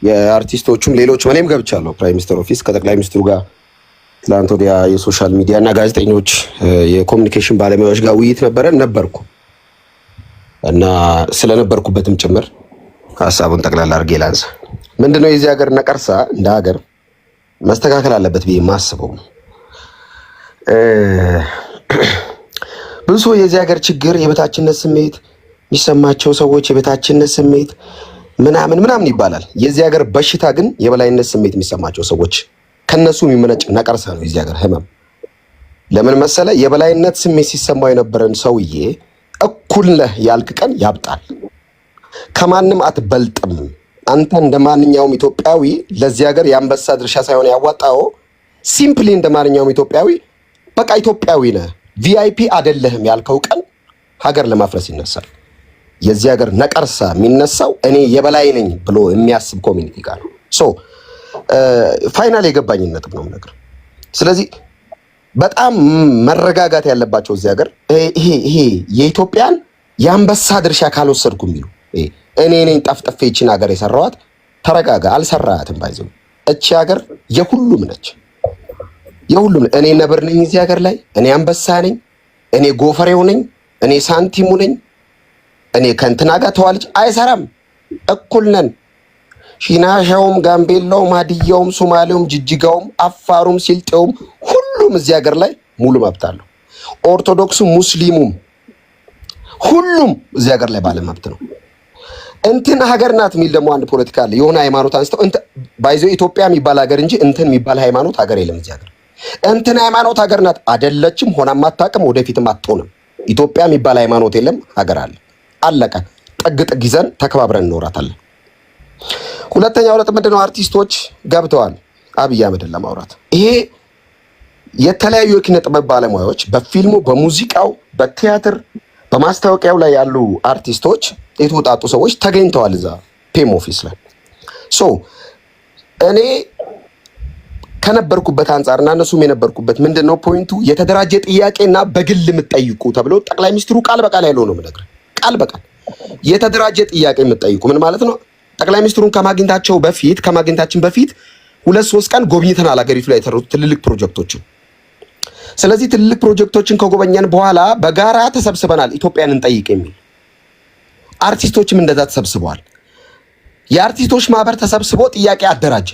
የአርቲስቶቹም ሌሎች እኔም ገብቻለሁ ፕራይም ሚኒስተር ኦፊስ ከጠቅላይ ሚኒስትሩ ጋር ትላንት ወዲያ የሶሻል ሚዲያ እና ጋዜጠኞች የኮሚኒኬሽን ባለሙያዎች ጋር ውይይት ነበርኩ እና ስለነበርኩበትም ጭምር ሀሳቡን ጠቅላላ አድርጌ ላንሳ። ምንድነው የዚህ ሀገር ነቀርሳ እንደ ሀገር መስተካከል አለበት ብዬ የማስበው ብዙ ሰው የዚህ ሀገር ችግር የበታችነት ስሜት የሚሰማቸው ሰዎች የበታችነት ስሜት ምናምን ይባላል። የዚህ ሀገር በሽታ ግን የበላይነት ስሜት የሚሰማቸው ሰዎች ከነሱ የሚመነጭ ነቀርሳ ነው የዚህ ሀገር ህመም። ለምን መሰለ? የበላይነት ስሜት ሲሰማው የነበረን ሰውዬ እኩል ነህ ያልክ ቀን ያብጣል። ከማንም አትበልጥም አንተ እንደማንኛውም ኢትዮጵያዊ ለዚህ ሀገር የአንበሳ ድርሻ ሳይሆን ያዋጣው ሲምፕሊ እንደማንኛውም ኢትዮጵያዊ በቃ ኢትዮጵያዊ ነህ ቪአይፒ አይደለህም ያልከው ቀን ሀገር ለማፍረስ ይነሳል። የዚህ ሀገር ነቀርሳ የሚነሳው እኔ የበላይ ነኝ ብሎ የሚያስብ ኮሚኒቲ ጋር ነው። ሶ ፋይናል የገባኝ ነጥብ ነው ነገር። ስለዚህ በጣም መረጋጋት ያለባቸው እዚህ ሀገር ይሄ የኢትዮጵያን የአንበሳ ድርሻ ካልወሰድኩ የሚሉ እኔ ነኝ ጠፍጥፌ ይችን ሀገር የሰራዋት። ተረጋጋ፣ አልሰራሃትም። ባይዘው እቺ ሀገር የሁሉም ነች፣ የሁሉም። እኔ ነብር ነኝ እዚህ ሀገር ላይ፣ እኔ አንበሳ ነኝ፣ እኔ ጎፈሬው ነኝ፣ እኔ ሳንቲሙ ነኝ፣ እኔ ከእንትና ጋር ተዋልጅ አይሰራም። እኩል ነን። ሺናሻውም፣ ጋምቤላውም፣ ሀዲያውም፣ ሶማሌውም፣ ጅጅጋውም፣ አፋሩም፣ ሲልጤውም ሁሉም እዚህ ሀገር ላይ ሙሉ መብት አለው። ኦርቶዶክሱም፣ ሙስሊሙም ሁሉም እዚህ ሀገር ላይ ባለ መብት ነው። እንትን ሀገር ናት የሚል ደግሞ አንድ ፖለቲካ አለ። የሆነ ሃይማኖት አንስተው ባይዘው ኢትዮጵያ የሚባል ሀገር እንጂ እንትን የሚባል ሃይማኖት ሀገር የለም እዚህ ሀገር። እንትን ሃይማኖት ሀገር ናት አይደለችም፣ ሆናም አታውቅም፣ ወደፊትም አትሆንም። ኢትዮጵያ የሚባል ሃይማኖት የለም፣ ሀገር አለ። አለቀ። ጥግ ጥግ ይዘን ተከባብረን እንኖራታለን። ሁለተኛው ነጥብ ምንድነው? አርቲስቶች ገብተዋል አብይ አህመድን ለማውራት። ይሄ የተለያዩ የኪነ ጥበብ ባለሙያዎች በፊልሙ፣ በሙዚቃው፣ በቲያትር፣ በማስታወቂያው ላይ ያሉ አርቲስቶች የተወጣጡ ሰዎች ተገኝተዋል እዛ ፔም ኦፊስ ላይ። ሶ እኔ ከነበርኩበት አንጻርና እነሱም የነበርኩበት ምንድነው ፖይንቱ የተደራጀ ጥያቄና በግል የምትጠይቁ ተብሎ ጠቅላይ ሚኒስትሩ ቃል በቃል ያለው ነው የምነግርህ። ቃል በቃል የተደራጀ ጥያቄ የምትጠይቁ ምን ማለት ነው? ጠቅላይ ሚኒስትሩን ከማግኘታችን በፊት 2-3 ቀን ጎብኝተናል ሀገሪቱ ላይ የተሰሩት ትልልቅ ፕሮጀክቶችን። ስለዚህ ትልልቅ ፕሮጀክቶችን ከጎበኘን በኋላ በጋራ ተሰብስበናል ኢትዮጵያን እንጠይቅ የሚል አርቲስቶችም እንደዛ ተሰብስበዋል። የአርቲስቶች ማህበር ተሰብስቦ ጥያቄ አደራጀ።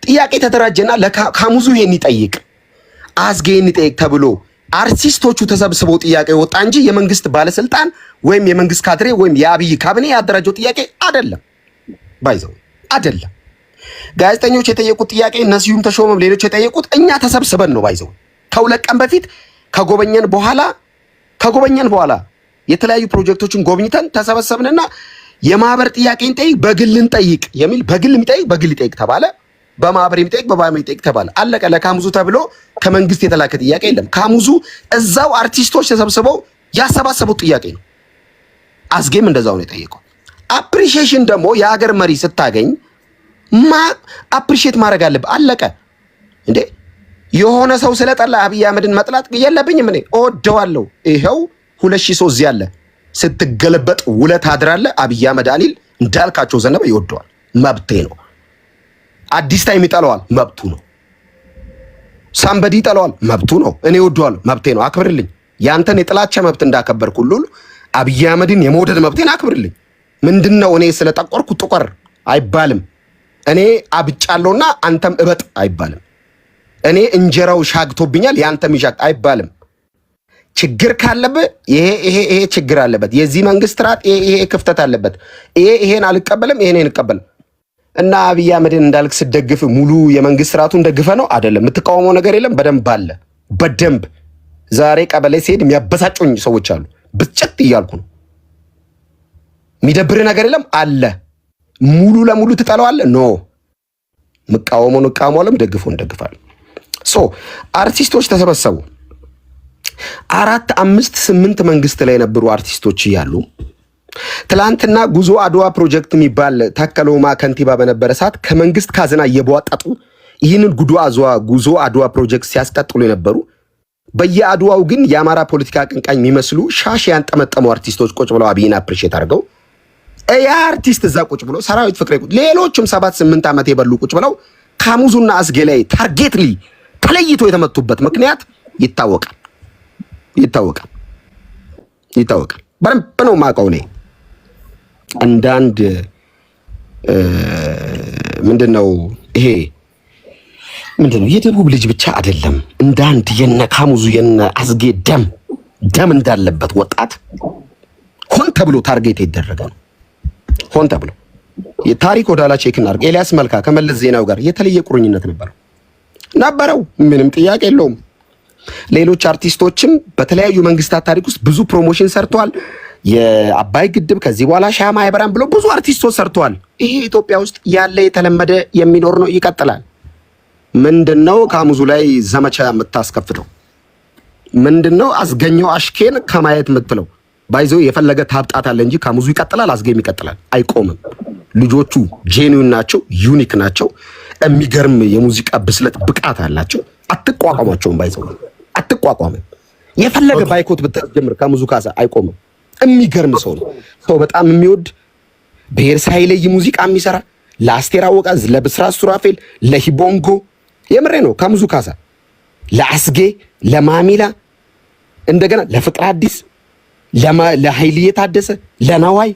ጥያቄ ተደራጀና ለካሙዙ ይሄን ይጠይቅ፣ አዝጌ ይሄን ይጠይቅ ተብሎ አርቲስቶቹ ተሰብስበው ጥያቄ ወጣ እንጂ የመንግስት ባለስልጣን ወይም የመንግስት ካድሬ ወይም የአብይ ካቢኔ ያደራጀው ጥያቄ አይደለም። ባይዘው አይደለም። ጋዜጠኞች የጠየቁት ጥያቄ እነዚሁም ተሾመም ሌሎች የጠየቁት እኛ ተሰብስበን ነው። ባይዘው ከሁለት ቀን በፊት ከጎበኘን በኋላ የተለያዩ ፕሮጀክቶችን ጎብኝተን ተሰበሰብንና የማህበር ጥያቄን ጠይቅ፣ በግል እንጠይቅ የሚል በግል የሚጠይቅ በግል ይጠይቅ ተባለ፣ በማህበር የሚጠይቅ በማህበር ይጠይቅ ተባለ። አለቀ። ለካሙዙ ተብሎ ከመንግስት የተላከ ጥያቄ የለም። ካሙዙ እዛው አርቲስቶች ተሰብስበው ያሰባሰቡት ጥያቄ ነው። አዝጌም እንደዛው ነው የጠየቀው። አፕሪሺዬሽን ደግሞ የሀገር መሪ ስታገኝ አፕሪሺዬት ማድረግ አለብህ። አለቀ እንዴ። የሆነ ሰው ስለጠላ አብይ አህመድን መጥላት የለብኝም እኔ እወደዋለሁ። ይሄው 2003 እዚህ አለ ስትገለበጥ ውለት አድራለ። አብይ አህመድ አኒል እንዳልካቸው ዘነበ ይወደዋል፣ መብቴ ነው። አዲስ ታይም ይጠላዋል፣ መብቱ ነው። ሳምበዲ ይጠላዋል፣ መብቱ ነው። እኔ እወደዋለሁ፣ መብቴ ነው። አክብርልኝ። ያንተን የጥላቻ መብት እንዳከበርኩ ሁሉ አብይ አህመድን የመውደድ መብቴን አክብርልኝ። ምንድነው እኔ ስለጠቆርኩ ጥቆር አይባልም። እኔ አብጫለሁና አንተም እበጥ አይባልም። እኔ እንጀራው ሻግቶብኛል ያንተም ይሻግ አይባልም። ችግር ካለበት ይሄ ችግር አለበት፣ የዚህ መንግስት ራት ይሄ ክፍተት አለበት፣ ይሄን አልቀበልም፣ ይሄን እንቀበል እና አብይ አህመድን እንዳልክ ስደግፍ ሙሉ የመንግስት ራቱን ደግፈ ነው አይደለም። የምትቃወመው ነገር የለም፣ በደንብ አለ፣ በደንብ ዛሬ ቀበሌ ሲሄድ የሚያበሳጩኝ ሰዎች አሉ። ብጭት እያልኩ ነው። የሚደብር ነገር የለም አለ። ሙሉ ለሙሉ ትጠላዋለህ? ኖ መቃወሙን እቃወማለሁ፣ ደግፎን ደግፋለሁ። ሶ አርቲስቶች ተሰበሰቡ። 4 5 8 መንግስት ላይ የነበሩ አርቲስቶች እያሉ ትላንትና ጉዞ አድዋ ፕሮጀክት የሚባል ታከለ ኡማ ከንቲባ በነበረ ሰዓት ከመንግስት ካዝና እየቧጠጡ ይህንን ጉዞ አድዋ ፕሮጀክት ሲያስቀጥሉ የነበሩ በየአድዋው ግን የአማራ ፖለቲካ አቀንቃኝ የሚመስሉ ሻሽ ያንጠመጠሙ አርቲስቶች ቁጭ ብለው አብይን አፕሪሼት አድርገው ያ አርቲስት እዛ ቁጭ ብሎ ሰራዊት ፍቅሬ ሌሎችም 7 8 ዓመት የበሉ ቁጭ ብለው ካሙዙና አስጌ ላይ ታርጌትሊ ተለይቶ የተመቱበት ምክንያት ይታወቃል። በደንብ ነው የማውቀው እኔ አንዳንድ ምንድነው ይሄ ምንድነው የደቡብ ልጅ ብቻ አይደለም እንዳንድ የነ ካሙዙ የነ አስጌ ደም እንዳለበት ወጣት ሆን ተብሎ ታርጌት ይደረገ ነው። ሆን ተብሎ የታሪክ ወዳላ ቼክ እናድርግ። ኤልያስ መልካ ከመለስ ዜናው ጋር የተለየ ቁርኝነት ነበረው፣ ምንም ጥያቄ የለውም። ሌሎች አርቲስቶችም በተለያዩ መንግስታት ታሪክ ውስጥ ብዙ ፕሮሞሽን ሰርተዋል። የአባይ ግድብ ከዚህ በኋላ ሻማ አይበራም ብሎ ብዙ አርቲስቶች ሰርተዋል። ይሄ ኢትዮጵያ ውስጥ ያለ የተለመደ የሚኖር ነው፣ ይቀጥላል። ምንድነው ካሙዙ ላይ ዘመቻ የምታስከፍተው? ምንድነው አስገኘው አሽኬን ከማየት የምትለው? ባይዘው የፈለገ ታብጣታለ እንጂ ካሙዙ ይቀጥላል፣ አስገኝ ይቀጥላል፣ አይቆምም። ልጆቹ ጄኒውን ናቸው፣ ዩኒክ ናቸው፣ የሚገርም የሙዚቃ ብስለት ብቃት አላቸው። አትቋቋማቸውም፣ ባይዘው አትቋቋምም። የፈለገ ባይኮት ብትጀምር ካሙዙ ካሳ አይቆምም። የሚገርም ሰው ነው። ሰው በጣም የሚወድ ብሔር ሳይለይ ሙዚቃ የሚሰራ ለአስቴር አወቀ፣ ለብስራት ሱራፌል፣ ለሂቦንጎ የምሬ ነው። ካሙዙ ካሳ ለአስጌ፣ ለማሚላ እንደገና ለፍቅር አዲስ፣ ለኃይልዬ ታደሰ፣ ለነዋይ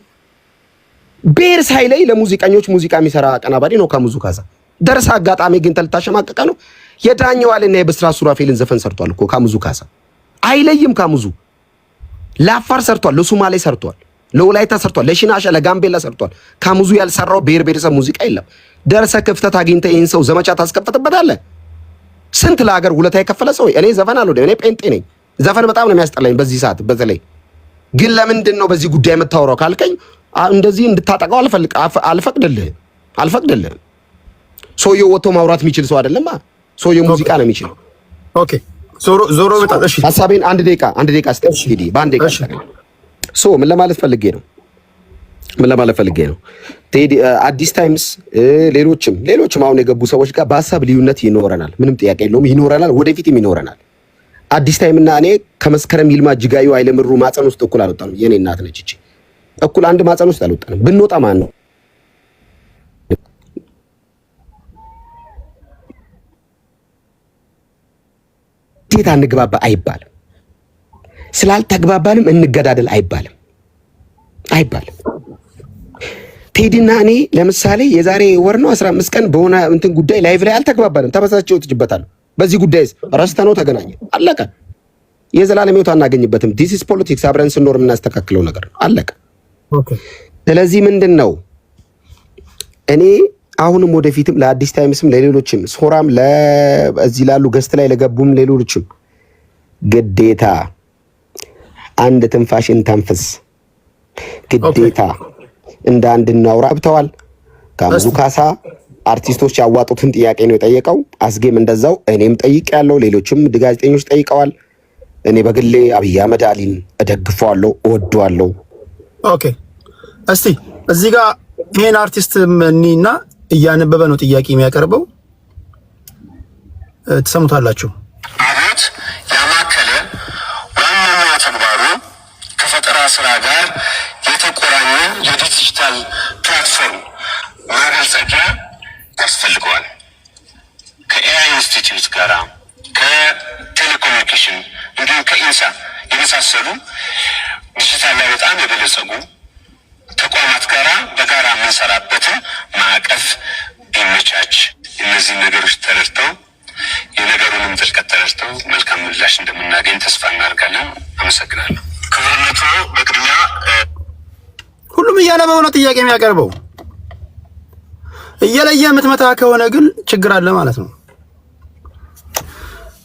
ብሔር ሳይለይ ለሙዚቀኞች ሙዚቃ የሚሰራ አቀናባሪ ነው ካሙዙ ካሳ። ደረሰ አጋጣሚ ግን ተልታሸማቀቀ ነው። የዳኘዋልና የብስራት ሱራፌልን ዘፈን ሰርቷል እኮ ካሙዙ ካሳ። አይለይም ካሙዙ ለአፋር ሰርቷል፣ ለሶማሌ ሰርቷል፣ ለወላይታ ሰርቷል፣ ለሽናሻ ለጋምቤላ ሰርቷል። ካሙዙ ያልሰራው ብሔር ብሔረሰብ ሙዚቃ የለም። ደርሰ ክፍተት አግኝተ ይህን ሰው ዘመቻ ታስከፍትበታለህ? ስንት ለሀገር ውለታ የከፈለ ሰው። እኔ ዘፈን አልወደም፣ እኔ ጴንጤ ነኝ። ዘፈን በጣም ነው የሚያስጠላኝ በዚህ ሰዓት በተለይ። ግን ለምንድን ነው በዚህ ጉዳይ የምታወራው ካልከኝ እንደዚህ እንድታጠቃው አልፈቅድልህም። ሰውየው ወጥቶ ማውራት የሚችል ሰው አይደለም። ሰውየው ሙዚቃ ነው የሚችለው። ኦኬ ዞሮ በጣም እሺ፣ ሐሳቤን አንድ ደቂቃ እስቲ በአንድ ደቂቃ ምን ለማለት ፈልጌ ነው ቴዲ አዲስ ታይምስ ሌሎችም አሁን የገቡ ሰዎች ጋር በሀሳብ ልዩነት ይኖረናል። ምንም ጥያቄ የለውም፣ ይኖረናል፣ ወደፊትም ይኖረናል። አዲስ ታይም እና እኔ ከመስከረም ይልማ እጅጋዩ አይለምሩ ማፀን ውስጥ እኩል አልወጣንም። የኔ እናት ነች እቺ እኩል አንድ ማፀን ውስጥ አልወጣንም። ብንወጣ ማን ነው ቴታ እንግባባ አይባልም። ስላልተግባባንም እንገዳደል አይባልም። ቴዲና እኔ ለምሳሌ የዛሬ ወር ነው 15 ቀን በሆነ እንትን ጉዳይ ላይቭ ላይ አልተግባባንም። ተበሳጭቼ ወጥቼበታለሁ። በዚህ ጉዳይ ረስተነው ተገናኘን፣ አለቀ። የዘላለም ሕይወት አናገኝበትም። ዲስ ኢዝ ፖለቲክስ። አብረን ስንኖር የምናስተካክለው ነገር ነው፣ አለቀ። ስለዚህ ምንድን ነው እኔ አሁንም ወደፊትም ለአዲስ ታይምስም ለሌሎችም ሶራም ለዚህ ላሉ ገስት ላይ ለገቡም ሌሎችም ግዴታ አንድ ትንፋሽን ተንፍስ፣ ግዴታ እንደ አንድ እናውራ ብተዋል። ካሙዙ ካሳ አርቲስቶች ያዋጡትን ጥያቄ ነው የጠየቀው። አስጌም እንደዛው፣ እኔም ጠይቄያለሁ፣ ሌሎችም ጋዜጠኞች ጠይቀዋል። እኔ በግሌ አብይ አህመድ አሊን እደግፈዋለሁ፣ እወደዋለሁ። ኦኬ፣ እስቲ እዚህ ጋር ይሄን አርቲስት እኒና እያነበበ ነው ጥያቄ የሚያቀርበው፣ ትሰሙታላችሁ። አብዮት ያማከለ ዋናው ተግባሩ ከፈጠራ ስራ ጋር የተቆራኘ የዲጂታል ፕላትፎርም ማበልጸጊያ ያስፈልገዋል። ከኤአይ ኢንስቲትዩት ጋራ ከቴሌኮሙኒኬሽን እንዲሁም ከኢንሳ የመሳሰሉ ዲጂታል ላይ በጣም የበለጸጉ ተቋማት ጋራ በጋራ የምንሰራበትን ማዕቀፍ ቢመቻች እነዚህ ነገሮች ተረድተው የነገሩንም ጥልቀት ተረድተው መልካም ምላሽ እንደምናገኝ ተስፋ እናደርጋለን። አመሰግናለሁ። ክቡርነቱ በቅድሚያ ሁሉም እያነበው ነው ጥያቄ የሚያቀርበው። እየለየ የምትመታ ከሆነ ግን ችግር አለ ማለት ነው።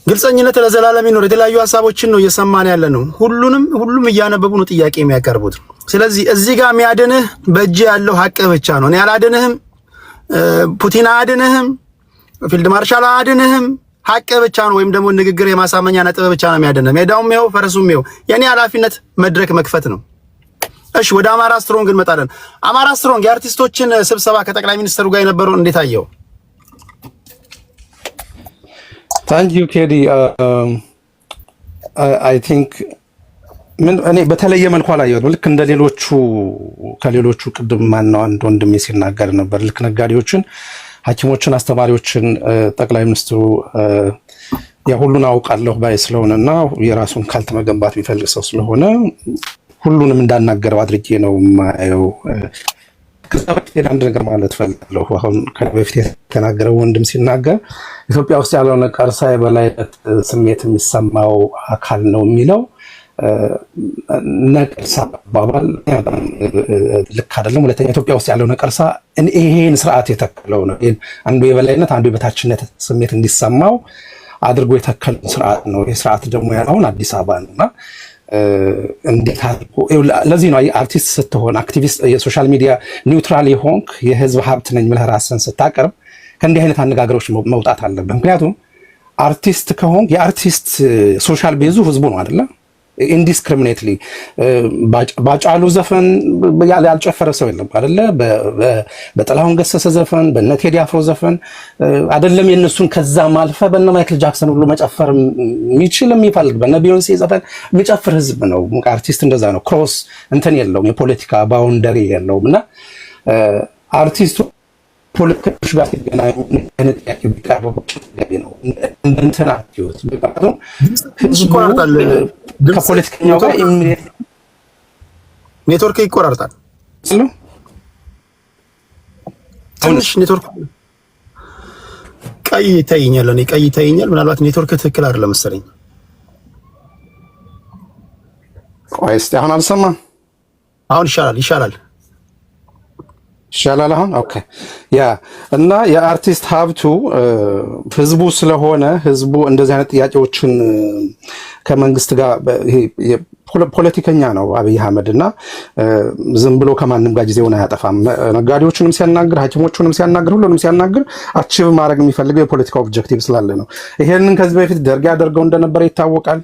ግልጸኝነት ለዘላለም ይኖር። የተለያዩ ሀሳቦችን ነው እየሰማን ያለ ነው። ሁሉም እያነበቡ ነው ጥያቄ የሚያቀርቡት። ስለዚህ እዚህ ጋር የሚያድንህ በእጅ ያለው ሀቅ ብቻ ነው። እኔ አላድንህም፣ ፑቲን አያድንህም፣ ፊልድ ማርሻል አያድንህም። ሀቅ ብቻ ነው፣ ወይም ደግሞ ንግግር የማሳመኛ ነጥብ ብቻ ነው የሚያድንህ። ሜዳውም ይኸው ፈረሱም ይኸው። የኔ ኃላፊነት መድረክ መክፈት ነው። እሺ ወደ አማራ ስትሮንግ እንመጣለን። አማራ ስትሮንግ የአርቲስቶችን ስብሰባ ከጠቅላይ ሚኒስትሩ ጋር የነበረው እንዴት አየው? ታንክ ዩ ኬዲ አይ ቲንክ እኔ በተለየ መልኩ አላየሁትም። ልክ እንደ ከሌሎቹ ቅድም ማነው አንድ ወንድሜ ሲናገር ነበር። ልክ ነጋዴዎችን፣ ሐኪሞችን፣ አስተማሪዎችን ጠቅላይ ሚኒስትሩ ሁሉን አውቃለሁ ባይ ስለሆነና የራሱን ካልት መገንባት የሚፈልግ ሰው ስለሆነ ሁሉንም እንዳናገረው አድርጌ ነው የማየው። ከዛ በፊት አንድ ነገር ማለት ፈልጋለሁ። አሁን በፊት የተናገረው ወንድም ሲናገር ኢትዮጵያ ውስጥ ያለው ነቀርሳ የበላይነት ስሜት የሚሰማው አካል ነው የሚለው ነቀርሳ አባባል ልክ አይደለም። ሁለተኛ ኢትዮጵያ ውስጥ ያለው ነቀርሳ ይሄን ስርዓት የተከለው ነው። አንዱ የበላይነት አንዱ የበታችነት ስሜት እንዲሰማው አድርጎ የተከለው ስርዓት ነው። ይህ ስርዓት ደግሞ ያለውን አዲስ አበባ ነውና እንዴት አድርጎ ለዚህ ነው አርቲስት ስትሆን አክቲቪስት የሶሻል ሚዲያ ኒውትራል የሆንክ የህዝብ ሀብት ነኝ ብለህ ራስን ስታቀርብ ከእንዲህ አይነት አነጋገሮች መውጣት አለብህ። ምክንያቱም አርቲስት ከሆንክ የአርቲስት ሶሻል ቤዙ ህዝቡ ነው አይደለ? ኢንዲስክሪሚኔትሊ ባጫሉ ዘፈን ያልጨፈረ ሰው የለም አይደለ? በጥላሁን ገሰሰ ዘፈን፣ በነ ቴዲ አፍሮ ዘፈን አይደለም የነሱን ከዛ ማልፈ በነ ማይክል ጃክሰን ሁሉ መጨፈር የሚችል የሚፈልግ በነ ቢዮንሴ ዘፈን የሚጨፍር ህዝብ ነው። አርቲስት እንደዛ ነው። ክሮስ እንትን የለውም፣ የፖለቲካ ባውንደሪ የለውም። እና አርቲስቱ ፖለቲከኞች ጋር ሲገናኙ ጥያቄ ቢቀርብባቸው ተገቢ ነው። እንትን አትዩት። ምክንያቱም ህዝቡ ከፖለቲከኛው ጋር ኔትወርክ ይቆራርጣል። ትንሽ ኔትወርክ ቀይ ይታየኛል። እኔ ቀይ ይታየኛል። ምናልባት ኔትወርክ ትክክል አይደለም መሰለኝ። ቆይ እስኪ አሁን አልሰማም። አሁን ይሻላል። አሁን ኦኬ። እና የአርቲስት ሀብቱ ህዝቡ ስለሆነ ህዝቡ እንደዚህ አይነት ጥያቄዎችን ከመንግስት ጋር ፖለቲከኛ ነው አብይ አህመድ እና ዝም ብሎ ከማንም ጋር ጊዜውን አያጠፋም። ነጋዴዎቹንም ሲያናግር፣ ሐኪሞቹንም ሲያናግር፣ ሁሉንም ሲያናግር አቺቭ ማድረግ የሚፈልገው የፖለቲካ ኦብጀክቲቭ ስላለ ነው። ይሄንን ከዚህ በፊት ደርግ ያደርገው እንደነበረ ይታወቃል።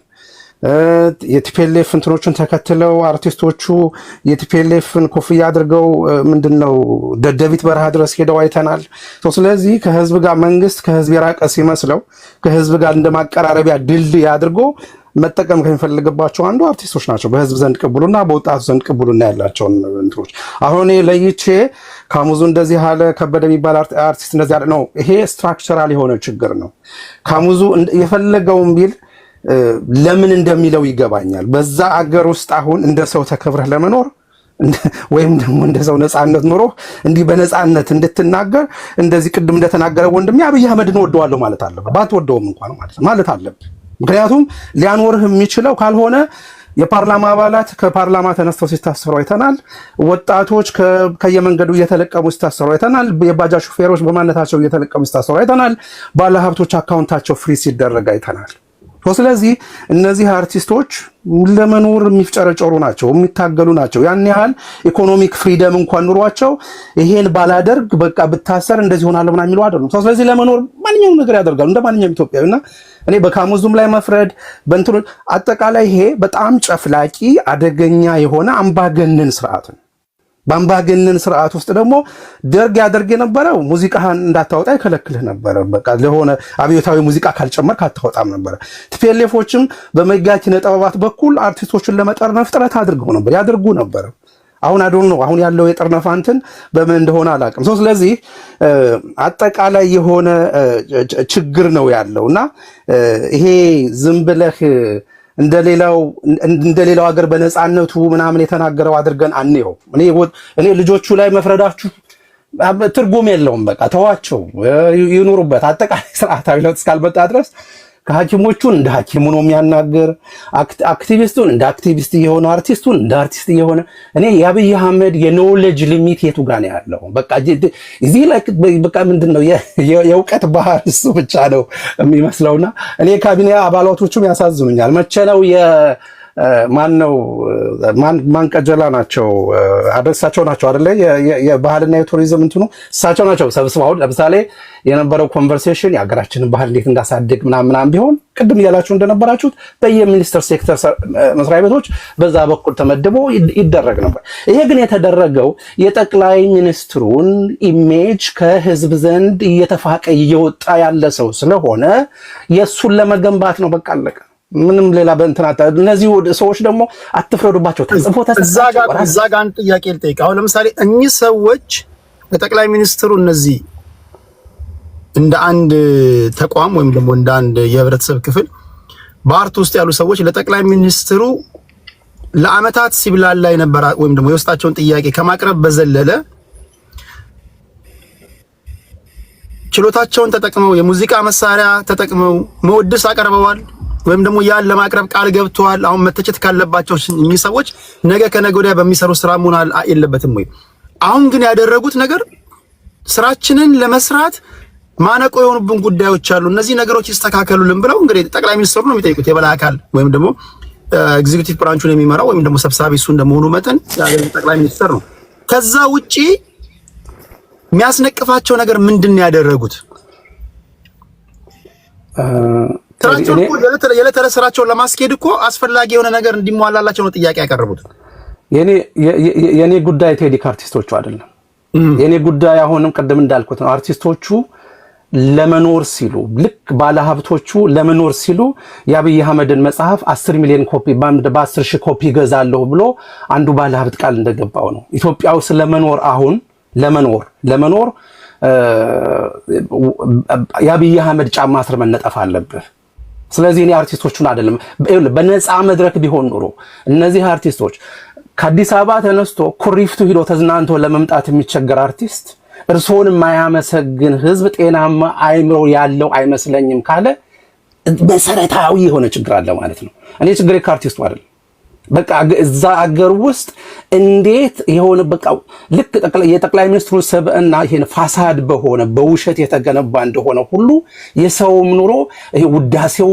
የቲፒኤልኤፍ እንትኖችን ተከትለው አርቲስቶቹ የቲፒኤልኤፍን ኮፍያ አድርገው ምንድነው ደደቢት በረሃ ድረስ ሄደው አይተናል። ስለዚህ ከህዝብ ጋር መንግስት ከህዝብ የራቀ ሲመስለው ከህዝብ ጋር እንደማቀራረቢያ ድልድይ አድርጎ መጠቀም ከሚፈልግባቸው አንዱ አርቲስቶች ናቸው። በህዝብ ዘንድ ቅቡልና በወጣቱ ዘንድ ቅቡልና ያላቸውን እንትኖች አሁን ለይቼ ካሙዙ እንደዚህ አለ፣ ከበደ የሚባል አርቲስት እንደዚህ አለ ነው። ይሄ ስትራክቸራል የሆነ ችግር ነው። ካሙዙ የፈለገውን ቢል ለምን እንደሚለው ይገባኛል። በዛ አገር ውስጥ አሁን እንደ ሰው ተከብረህ ለመኖር ወይም ደግሞ እንደ ሰው ነፃነት ኑሮ እንዲህ በነፃነት እንድትናገር እንደዚህ ቅድም እንደተናገረ ወንድም አብይ አህመድን ወደዋለሁ ማለት አለብህ። ባትወደውም እንኳን ማለት አለብህ። ምክንያቱም ሊያኖርህ የሚችለው ካልሆነ የፓርላማ አባላት ከፓርላማ ተነስተው ሲታሰሩ አይተናል። ወጣቶች ከየመንገዱ እየተለቀሙ ሲታሰሩ አይተናል። የባጃጅ ሹፌሮች በማንነታቸው እየተለቀሙ ሲታሰሩ አይተናል። ባለሀብቶች አካውንታቸው ፍሪ ሲደረግ አይተናል። ስለዚህ እነዚህ አርቲስቶች ለመኖር የሚፍጨረጨሩ ናቸው፣ የሚታገሉ ናቸው። ያን ያህል ኢኮኖሚክ ፍሪደም እንኳን ኑሯቸው ይሄን ባላደርግ በቃ ብታሰር እንደዚህ ሆናለሁ ምናምን የሚሉ አይደሉም። ስለዚህ ለመኖር ማንኛውም ነገር ያደርጋሉ እንደ ማንኛውም ኢትዮጵያዊና እኔ በካሙዙም ላይ መፍረድ በእንትኑ አጠቃላይ ይሄ በጣም ጨፍላቂ አደገኛ የሆነ አምባገነን ስርዓት ነው። በአምባገነን ስርዓት ውስጥ ደግሞ ደርግ ያደርግ የነበረው ሙዚቃህን እንዳታወጣ ይከለክልህ ነበረ። በቃ ለሆነ አብዮታዊ ሙዚቃ ካልጨመርክ አታወጣም ነበረ። ቲፒኤልኤፎችም በመጋ ኪነ ጥበባት በኩል አርቲስቶችን ለመጠርነፍ ጥረት ያደርጉ ነበር። አሁን አዶን ነው አሁን ያለው የጠርነፋ እንትን በምን እንደሆነ አላውቅም። ስለዚህ አጠቃላይ የሆነ ችግር ነው ያለውና ይሄ ዝም ብለህ እንደሌላው ሀገር በነፃነቱ ምናምን የተናገረው አድርገን አንየው። እኔ ልጆቹ ላይ መፍረዳችሁ ትርጉም የለውም። በቃ ተዋቸው ይኑሩበት። አጠቃላይ ስርዓታዊ ለውጥ እስካልመጣ ድረስ ከሐኪሞቹን እንደ ሐኪሙ ነው የሚያናገር፣ አክቲቪስቱን እንደ አክቲቪስት እየሆነ አርቲስቱን እንደ አርቲስት እየሆነ እኔ የአብይ አህመድ የኖሌጅ ሊሚት የቱ ጋር ነው ያለው? በቃ እዚህ ላይ በቃ ምንድነው የእውቀት ባህር እሱ ብቻ ነው የሚመስለውና እኔ ካቢኔ አባላቶቹም ያሳዝኑኛል። መቸለው ማን ቀጀላ ናቸው አደረሳቸው ናቸው አይደለ? የባህልና የቱሪዝም እንትኑ እሳቸው ናቸው ሰብስበው ለምሳሌ የነበረው ኮንቨርሴሽን የሀገራችንን ባህል እንዴት እንዳሳድግ ምናምን ቢሆን ቅድም እያላችሁ እንደነበራችሁት በየሚኒስትር ሴክተር መስሪያ ቤቶች በዛ በኩል ተመድቦ ይደረግ ነበር። ይሄ ግን የተደረገው የጠቅላይ ሚኒስትሩን ኢሜጅ ከህዝብ ዘንድ እየተፋቀ እየወጣ ያለ ሰው ስለሆነ የእሱን ለመገንባት ነው። በቃ አለቀ። ምንም ሌላ በእንትናታ እነዚህ ሰዎች ደግሞ አትፍረዱባቸው። ተጽፎ እዛ ጋር አንድ ጥያቄ ልጠይቅ። አሁን ለምሳሌ እኚህ ሰዎች ለጠቅላይ ሚኒስትሩ እነዚህ እንደ አንድ ተቋም ወይም ደግሞ እንደ አንድ የህብረተሰብ ክፍል በአርት ውስጥ ያሉ ሰዎች ለጠቅላይ ሚኒስትሩ ለአመታት ሲብላላ የነበረ ወይም ደግሞ የውስጣቸውን ጥያቄ ከማቅረብ በዘለለ ችሎታቸውን ተጠቅመው የሙዚቃ መሳሪያ ተጠቅመው መወድስ አቀርበዋል ወይም ደግሞ ያን ለማቅረብ ቃል ገብተዋል። አሁን መተቸት ካለባቸው እኚህ ሰዎች ነገ ከነገ ወዲያ በሚሰሩ ስራ መሆን የለበትም ወይ? አሁን ግን ያደረጉት ነገር ስራችንን ለመስራት ማነቆ የሆኑብን ጉዳዮች አሉ፣ እነዚህ ነገሮች ይስተካከሉልን ብለው እንግዲህ ጠቅላይ ሚኒስትሩ ነው የሚጠይቁት። የበላይ አካል ወይም ደግሞ ኤግዚኪዩቲቭ ብራንቹን የሚመራው ወይም ደግሞ ሰብሳቢ እሱ እንደመሆኑ መጠን ጠቅላይ ሚኒስትር ነው። ከዛ ውጪ የሚያስነቅፋቸው ነገር ምንድን ነው ያደረጉት? ስራቸው እኮ የዕለት ተዕለት ስራቸውን ለማስኬድ እኮ አስፈላጊ የሆነ ነገር እንዲሟላላቸው ነው ጥያቄ ያቀረቡት። የኔ ጉዳይ ቴዲ ከአርቲስቶቹ አይደለም። የኔ ጉዳይ አሁንም ቅድም እንዳልኩት ነው። አርቲስቶቹ ለመኖር ሲሉ ልክ ባለሀብቶቹ ለመኖር ሲሉ የአብይ አህመድን መጽሐፍ 10 ሚሊዮን ኮፒ በ10 ሺህ ኮፒ ገዛለሁ ብሎ አንዱ ባለሀብት ቃል እንደገባው ነው። ኢትዮጵያ ውስጥ ለመኖር አሁን ለመኖር የአብይ አህመድ ጫማ ስር መነጠፍ አለብህ። ስለዚህ እኔ አርቲስቶቹን አይደለም በነፃ መድረክ ቢሆን ኑሮ እነዚህ አርቲስቶች ከአዲስ አበባ ተነስቶ ኩሪፍቱ ሂዶ ተዝናንቶ ለመምጣት የሚቸገር አርቲስት እርሶን የማያመሰግን ህዝብ ጤናማ አይምሮ ያለው አይመስለኝም ካለ መሰረታዊ የሆነ ችግር አለ ማለት ነው። እኔ ችግሬ ከአርቲስቱ አይደለም። በቃ እዛ አገር ውስጥ እንዴት የሆነ በቃ ልክ የጠቅላይ ሚኒስትሩ ሰብዕና ይሄን ፋሳድ በሆነ በውሸት የተገነባ እንደሆነ ሁሉ የሰውም ኑሮ ይሄ ውዳሴው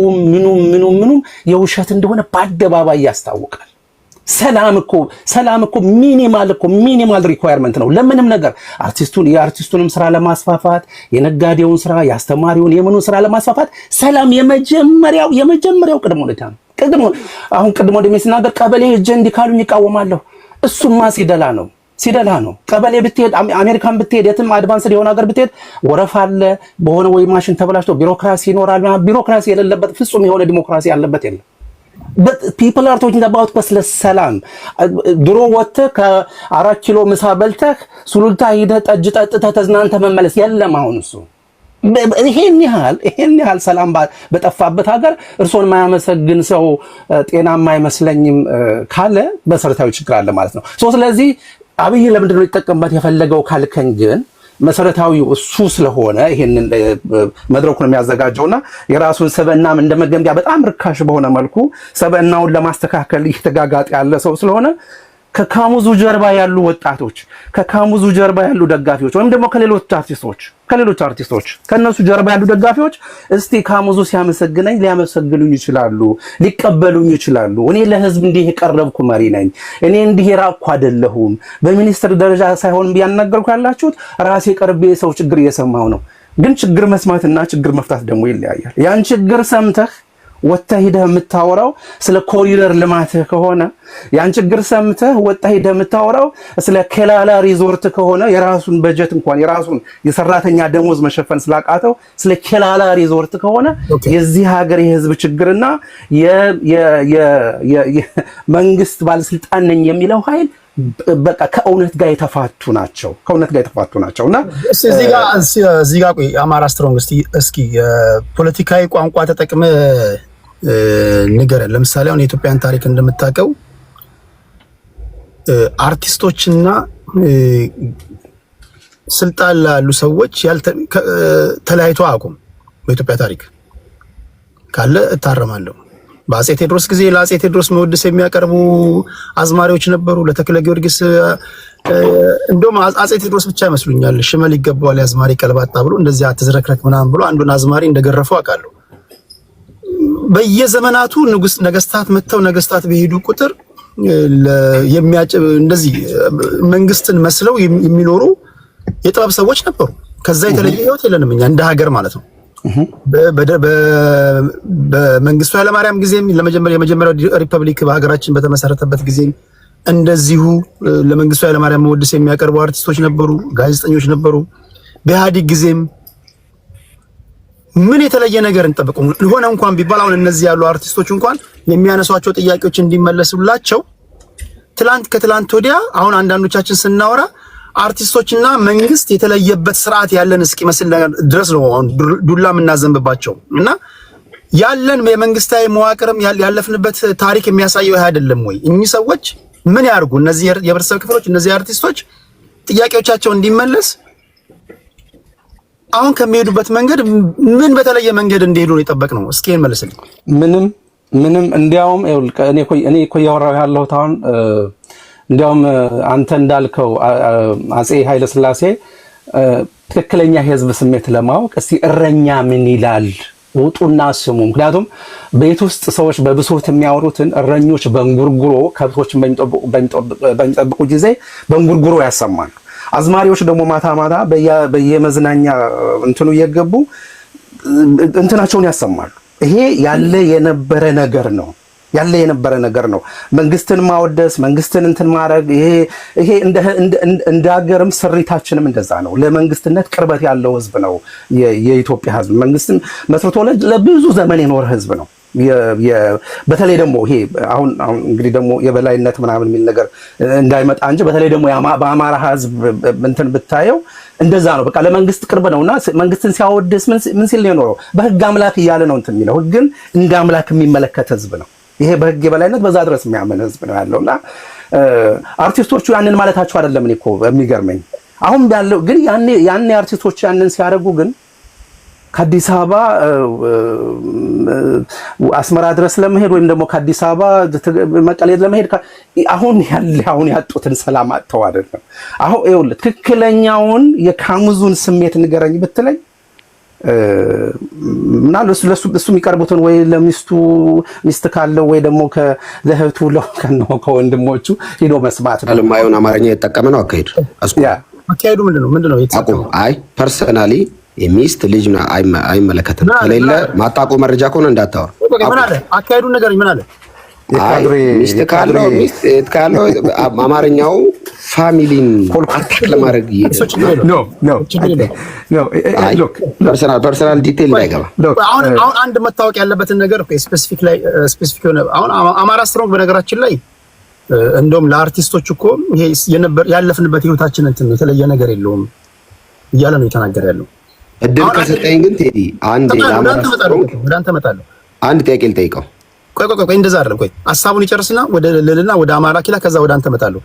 ምኑም የውሸት እንደሆነ በአደባባይ ያስታውቃል። ሰላም እኮ ሚኒማል ሪኳየርመንት ነው ለምንም ነገር። የአርቲስቱንም ስራ ለማስፋፋት የነጋዴውን ስራ የአስተማሪውን የምኑን ስራ ለማስፋፋት ሰላም የመጀመሪያው ቅድመ ሁኔታ ነው። ቅድሞ እንደሚስናገር ቀበሌ ሄጄ እንዲካሉኝ ይቃወማለሁ። እሱማ ሲደላ ነው። ቀበሌ ብትሄድ አሜሪካን ብትሄድ የትም አድቫንስድ የሆነ ሀገር ብትሄድ ወረፋ አለ። በሆነ ወይ ማሽን ተበላሽቶ ቢሮክራሲ ይኖራል። ቢሮክራሲ የሌለበት ፍጹም የሆነ ዲሞክራሲ ያለበት የለም። but people are talking about ስለ ሰላም። ድሮ ወጥተህ ከ4 ኪሎ ምሳ በልተህ ሱሉልታ ሄደህ ጠጅ ጠጥተህ ተዝናንተህ መመለስ የለም። አሁን እሱ ይሄን ያህል ሰላም በጠፋበት ሀገር እርሶን የማያመሰግን ሰው ጤናማ አይመስለኝም ካለ መሰረታዊ ችግር አለ ማለት ነው። ስለዚህ አብይ ለምንድን ነው ሊጠቀምበት የፈለገው ካልከኝ ግን መሰረታዊው እሱ ስለሆነ ይሄንን መድረኩን የሚያዘጋጀውና የራሱን ሰበናም እንደመገንቢያ በጣም ርካሽ በሆነ መልኩ ሰበናውን ለማስተካከል እየተጋጋጠ ያለ ሰው ስለሆነ ከካሙዙ ጀርባ ያሉ ወጣቶች ከካሙዙ ጀርባ ያሉ ደጋፊዎች ወይም ደግሞ ከሌሎች አርቲስቶች ከነሱ ጀርባ ያሉ ደጋፊዎች እስቲ ካሙዙ ሲያመሰግነኝ ሊያመሰግኑኝ ይችላሉ፣ ሊቀበሉኝ ይችላሉ። እኔ ለህዝብ እንዲህ የቀረብኩ መሪ ነኝ፣ እኔ እንዲህ የራቅኩ አይደለሁም። በሚኒስትር ደረጃ ሳይሆን ቢያናገርኩ ያላችሁት ራሴ ቀርቤ ሰው ችግር እየሰማሁ ነው። ግን ችግር መስማትና ችግር መፍታት ደግሞ ይለያያል። ያን ችግር ሰምተህ ወጥተህ ሄደህ የምታወራው ስለ ኮሪደር ልማትህ ከሆነ ያን ችግር ሰምተህ ወጥተህ ሄደህ የምታወራው ስለ ኬላላ ሪዞርት ከሆነ የራሱን በጀት እንኳን የራሱን የሰራተኛ ደሞዝ መሸፈን ስላቃተው ስለ ኬላላ ሪዞርት ከሆነ የዚህ ሀገር የህዝብ ችግርና የመንግስት ባለስልጣን ነኝ የሚለው ኃይል በቃ ከእውነት ጋር የተፋቱ ናቸውና እዚህ ጋር ቆይ አማራ ስትሮንግ እስኪ ፖለቲካዊ ቋንቋ ተጠቅመ ንገረን። ለምሳሌ አሁን የኢትዮጵያን ታሪክ እንደምታውቀው አርቲስቶችና ስልጣን ላሉ ሰዎች ተለያይቶ አቁም በኢትዮጵያ ታሪክ ካለ እታረማለሁ። በአፄ ቴዎድሮስ ጊዜ ለአፄ ቴዎድሮስ መወድስ የሚያቀርቡ አዝማሪዎች ነበሩ። ለተክለ ጊዮርጊስ እንደውም አፄ ቴዎድሮስ ብቻ ይመስሉኛል ሽመል ይገባዋል የአዝማሪ ቀልባጣ ብሎ እንደዚህ አትዝረክረክ ምናምን ብሎ አንዱን አዝማሪ እንደገረፈው አውቃለሁ። በየዘመናቱ ነገስታት መጥተው ነገስታት በሄዱ ቁጥር እንደዚህ መንግስትን መስለው የሚኖሩ የጥበብ ሰዎች ነበሩ። ከዛ የተለየ ህይወት የለንም እኛ እንደ ሀገር ማለት ነው። በመንግስቱ ኃይለማርያም ጊዜም የመጀመሪያው ሪፐብሊክ በሀገራችን በተመሰረተበት ጊዜም እንደዚሁ ለመንግስቱ ኃይለማርያም መወድስ የሚያቀርቡ አርቲስቶች ነበሩ፣ ጋዜጠኞች ነበሩ። በኢህአዴግ ጊዜም ምን የተለየ ነገር እንጠብቁ ሆነ እንኳን ቢባል አሁን እነዚህ ያሉ አርቲስቶች እንኳን የሚያነሷቸው ጥያቄዎች እንዲመለሱላቸው ከትላንት ወዲያ አሁን አንዳንዶቻችን ስናወራ አርቲስቶችና መንግስት የተለየበት ስርዓት ያለን እስኪመስል ድረስ ነው አሁን ዱላ የምናዘንብባቸው እና ያለን የመንግስታዊ መዋቅርም ያለፍንበት ታሪክ የሚያሳየው ይሄ አይደለም ወይ? እኚህ ሰዎች ምን ያርጉ? እነዚህ የህብረተሰብ ክፍሎች እነዚህ አርቲስቶች ጥያቄዎቻቸው እንዲመለስ አሁን ከሚሄዱበት መንገድ ምን በተለየ መንገድ እንዲሄዱ ነው የጠበቅነው? እስኪ እንመልስልኝ። ምንም እንዲያውም እኔ እኮ እያወራሁ ያለሁት አሁን እንዲያውም አንተ እንዳልከው አፄ ኃይለ ሥላሴ ትክክለኛ የህዝብ ስሜት ለማወቅ እስቲ እረኛ ምን ይላል ውጡና ስሙ። ምክንያቱም ቤት ውስጥ ሰዎች በብሶት የሚያወሩትን እረኞች በእንጉርጉሮ ከብቶችን በሚጠብቁ ጊዜ በእንጉርጉሮ ያሰማሉ። አዝማሪዎች ደግሞ ማታ ማታ በየመዝናኛ እንትኑ እየገቡ እንትናቸውን ያሰማሉ። ይሄ ያለ የነበረ ነገር ነው። መንግስትን ማወደስ፣ መንግስትን እንትን ማድረግ ይሄ እንደ ሀገርም ስሪታችንም እንደዛ ነው። ለመንግስትነት ቅርበት ያለው ህዝብ ነው የኢትዮጵያ ህዝብ። መንግስትን መስርቶ ለብዙ ዘመን የኖረ ህዝብ ነው። በተለይ ደግሞ ይሄ አሁን እንግዲህ ደግሞ የበላይነት ምናምን የሚል ነገር እንዳይመጣ እንጂ በተለይ ደግሞ በአማራ ህዝብ እንትን ብታየው እንደዛ ነው። በቃ ለመንግስት ቅርብ ነውና መንግስትን ሲያወድስ ምን ሲል ነው የኖረው? በህግ አምላክ እያለ ነው እንትን የሚለው። ህግን እንደ አምላክ የሚመለከት ህዝብ ነው። ይሄ በህግ የበላይነት በዛ ድረስ የሚያምን ህዝብ ነው ያለውና አርቲስቶቹ ያንን ማለታቸው አይደለም። እኔ እኮ የሚገርመኝ አሁን ያለው ግን ያኔ አርቲስቶች ያንን ሲያደርጉ ግን ከአዲስ አበባ አስመራ ድረስ ለመሄድ ወይም ደግሞ ከአዲስ አበባ መቀሌ ለመሄድ አሁን ያጡትን ሰላም አጥተው አይደለም። አሁን ይኸውልህ ትክክለኛውን የካሙዙን ስሜት ንገረኝ ብትለኝ ምናልባት ለሱ የሚቀርቡትን ወይ ሚስት ካለው ወይ ደግሞ ለእህቱ ከወንድሞቹ ሄዶ መስማት ነው። ለማየውን አማርኛ የተጠቀመ ነው አካሄዱ። አካሄዱ ምንድነው? አቁም። አይ ፐርሰናሊ የሚስት ልጅ አይመለከትም። ከሌለ ማጣቆ መረጃ ከሆነ እንዳታወር። ምን አለ አካሄዱ ነገር ምን አለ? ሚስት ካለው አማርኛው ፋሚሊን አታክ ለማድረግ ፐርሰናል ዲቴል እንዳይገባ። አሁን አንድ መታወቅ ያለበትን ነገር ስፔሲፊክ ሆነ አሁን አማራ ስትሮንግ በነገራችን ላይ እንደውም ለአርቲስቶች እኮ ይሄ ያለፍንበት ህይወታችን እንትን የተለየ ነገር የለውም እያለ ነው የተናገረ ያለው። እድል ከሰጠኝ ግን ቴዲ አንድ ጥያቄ ልጠይቀው። ቆይ እንደዛ አይደለም። ቆይ ሐሳቡን ይጨርስና ወደ ልልና ወደ አማራ ኪላ ከዛ ወደ አንተ እመጣለሁ።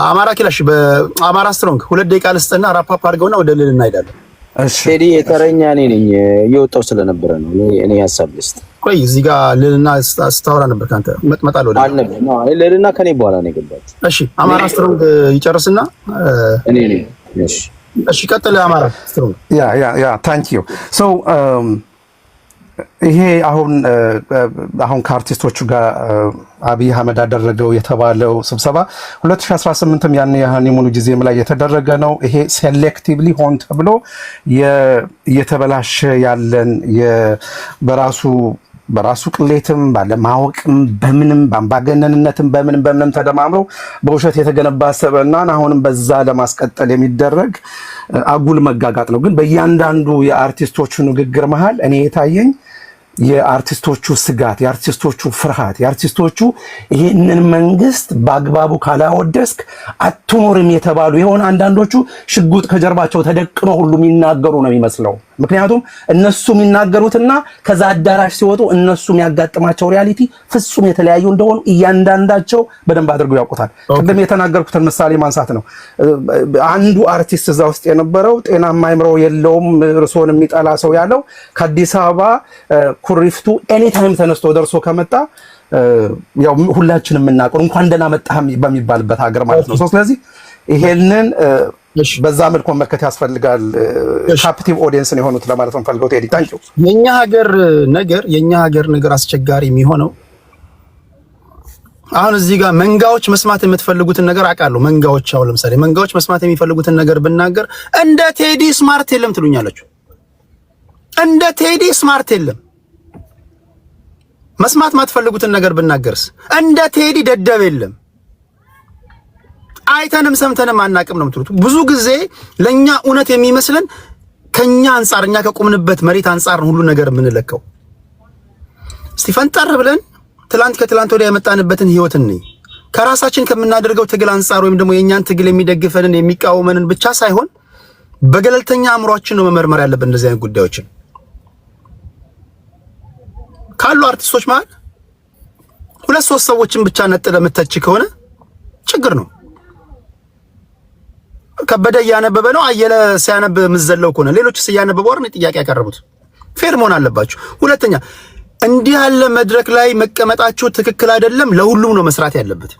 አማራ ኪላ እሺ፣ በአማራ ስትሮንግ 2 ደቂቃ ልስጥና ራፓፕ አድርገውና ወደ ልልና እንሄዳለን። እሺ ቴዲ የተረኛ እኔ ነኝ እየወጣው ስለነበረ ነው እኔ ሐሳብ ልስጥ። ቆይ እዚህ ጋር ልልና ስታወራ ነበር ካንተ እመጣለሁ ወደ አልነበረ ነው ልልና ከኔ በኋላ ነው የገባሁት። እሺ አማራ ስትሮንግ ይጨርስና እኔ ነኝ። እሺ ቀጥል አማራ ስትሮንግ። ያ ታንክ ዩ ሶ ይሄ አሁን ከአርቲስቶቹ ጋር አብይ አህመድ አደረገው የተባለው ስብሰባ 2018ም ያን የሃኒሙኑ ጊዜም ላይ የተደረገ ነው። ይሄ ሴሌክቲቭሊ ሆን ተብሎ እየተበላሸ ያለን በራሱ ቅሌትም ባለማወቅም በምንም በአምባገነንነትም በምንም ተደማምረው በውሸት የተገነባ ሰበናን አሁንም በዛ ለማስቀጠል የሚደረግ አጉል መጋጋጥ ነው። ግን በእያንዳንዱ የአርቲስቶቹ ንግግር መሃል እኔ የታየኝ የአርቲስቶቹ ስጋት፣ የአርቲስቶቹ ፍርሃት፣ የአርቲስቶቹ ይሄንን መንግስት በአግባቡ ካላወደስክ አትኖርም የተባሉ የሆነ አንዳንዶቹ ሽጉጥ ከጀርባቸው ተደቅኖ ሁሉ የሚናገሩ ነው የሚመስለው። ምክንያቱም እነሱ የሚናገሩትና ከዛ አዳራሽ ሲወጡ እነሱ የሚያጋጥማቸው ሪያሊቲ ፍጹም የተለያዩ እንደሆኑ እያንዳንዳቸው በደንብ አድርገው ያውቁታል። ቅድም የተናገርኩትን ምሳሌ ማንሳት ነው። አንዱ አርቲስት እዛ ውስጥ የነበረው ጤናማ አይምሮ የለውም እርሶን የሚጠላ ሰው ያለው ከአዲስ አበባ ኩሪፍቱ ኤኒታይም ተነስቶ ደርሶ ከመጣ ያው ሁላችንም የምናውቀው እንኳን ደህና መጣህ በሚባልበት ሀገር ማለት ነው። ስለዚህ ይሄንን በዛ መልኩ መመከት ያስፈልጋል። ካፕቲቭ ኦዲየንስ ነው የሆኑት ለማለት ነው ፈልገው። ቴዲ ታንኪ ዩ። የኛ ሀገር ነገር አስቸጋሪ የሚሆነው አሁን እዚህ ጋር መንጋዎች መስማት የምትፈልጉትን ነገር አውቃለሁ። መንጋዎች አሁን ለምሳሌ መንጋዎች መስማት የሚፈልጉትን ነገር ብናገር እንደ ቴዲ ስማርት የለም ትሉኛላችሁ። እንደ ቴዲ ስማርት የለም። መስማት ማትፈልጉትን ነገር ብናገርስ እንደ ቴዲ ደደብ የለም። አይተንም ሰምተንም አናቅም ነው የምትሉት። ብዙ ጊዜ ለኛ እውነት የሚመስለን ከኛ አንፃር እኛ ከቆምንበት መሬት አንፃር ነው ሁሉ ነገር የምንለካው። እስቲ ፈንጠር ብለን ከትላንት ወዲያ የመጣንበትን ህይወት እንይ። ከራሳችን ከምናደርገው ትግል አንፃር ወይም ደግሞ የኛን ትግል የሚደግፈንን የሚቃወመንን ብቻ ሳይሆን በገለልተኛ አእምሯችን ነው መመርመር ያለብን እንደዚህ አይነት ጉዳዮችን። ካሉ አርቲስቶች ማለት 2-3 ሰዎችን ብቻ ነጥለ መተች ከሆነ ችግር ነው። ከበደ እያነበበ ነው፣ አየለ ሲያነብ ምዘለው ከሆነ ሌሎችስ እያነበቡ አይደል ጥያቄ ያቀረቡት? ፌር መሆን አለባችሁ። ሁለተኛ እንዲህ ያለ መድረክ ላይ መቀመጣችሁ ትክክል አይደለም። ለሁሉም ነው መስራት ያለበት።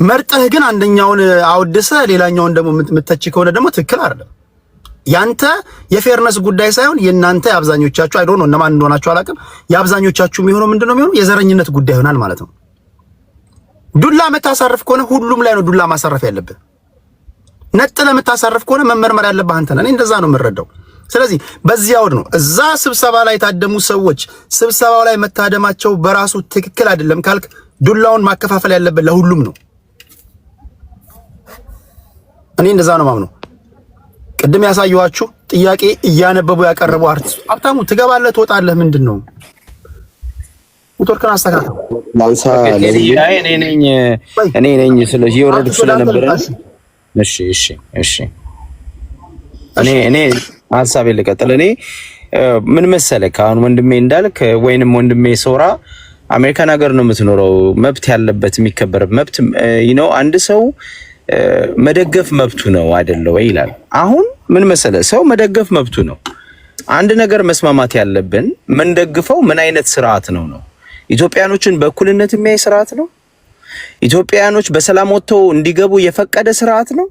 መርጠህ ግን አንደኛውን አውድሰ ሌላኛውን ደግሞ ምተች ከሆነ ደግሞ ትክክል አይደለም። ያንተ የፌርነስ ጉዳይ ሳይሆን የናንተ አብዛኞቻችሁ አይ ዶንት ኖ እነማን እንደሆናችሁ አላውቅም። የአብዛኞቻችሁ የሚሆነው ምንድነው የሚሆነው የዘረኝነት ጉዳይ ይሆናል ማለት ነው። ዱላ መታሳረፍ ከሆነ ሁሉም ላይ ነው ዱላ ማሳረፍ ያለብህ። ነጥለ መታሳረፍ ከሆነ መመርመር ያለብህ አንተ ነህ። እኔ እንደዛ ነው የምረዳው። ስለዚህ በዚህ አውድ ነው እዛ ስብሰባ ላይ ታደሙ ሰዎች ስብሰባው ላይ መታደማቸው በራሱ ትክክል አይደለም ካልክ ዱላውን ማከፋፈል ያለብህ ለሁሉም ነው። እኔ እንደዛ ነው ማምነው። ቅድም ያሳየኋችሁ ጥያቄ እያነበቡ ያቀረቡ አርቲስት ሀብታሙ ትገባለህ ትወጣለህ ምንድነው? ሞተርከን አስተካክል ላንሳ እኔ ነኝ ስለዚህ የወረድኩ ስለነበረ እሺ እኔ ሐሳቤ ልቀጥል። እኔ ምን መሰለህ ካሁን ወንድሜ እንዳልክ ወይንም ወንድሜ ሶራ አሜሪካን ሀገር ነው የምትኖረው፣ መብት ያለበት የሚከበር መብት ነው። አንድ ሰው መደገፍ መብቱ ነው አይደለ ወይ ይላል። አሁን ምን መሰለህ ሰው መደገፍ መብቱ ነው። አንድ ነገር መስማማት ያለብን ምን ደግፈው ምን አይነት ስርዓት ነው ነው ኢትዮጵያኖችን በእኩልነት የሚያይ ስርዓት ነው? ኢትዮጵያኖች በሰላም ወጥተው እንዲገቡ የፈቀደ ስርዓት ነው?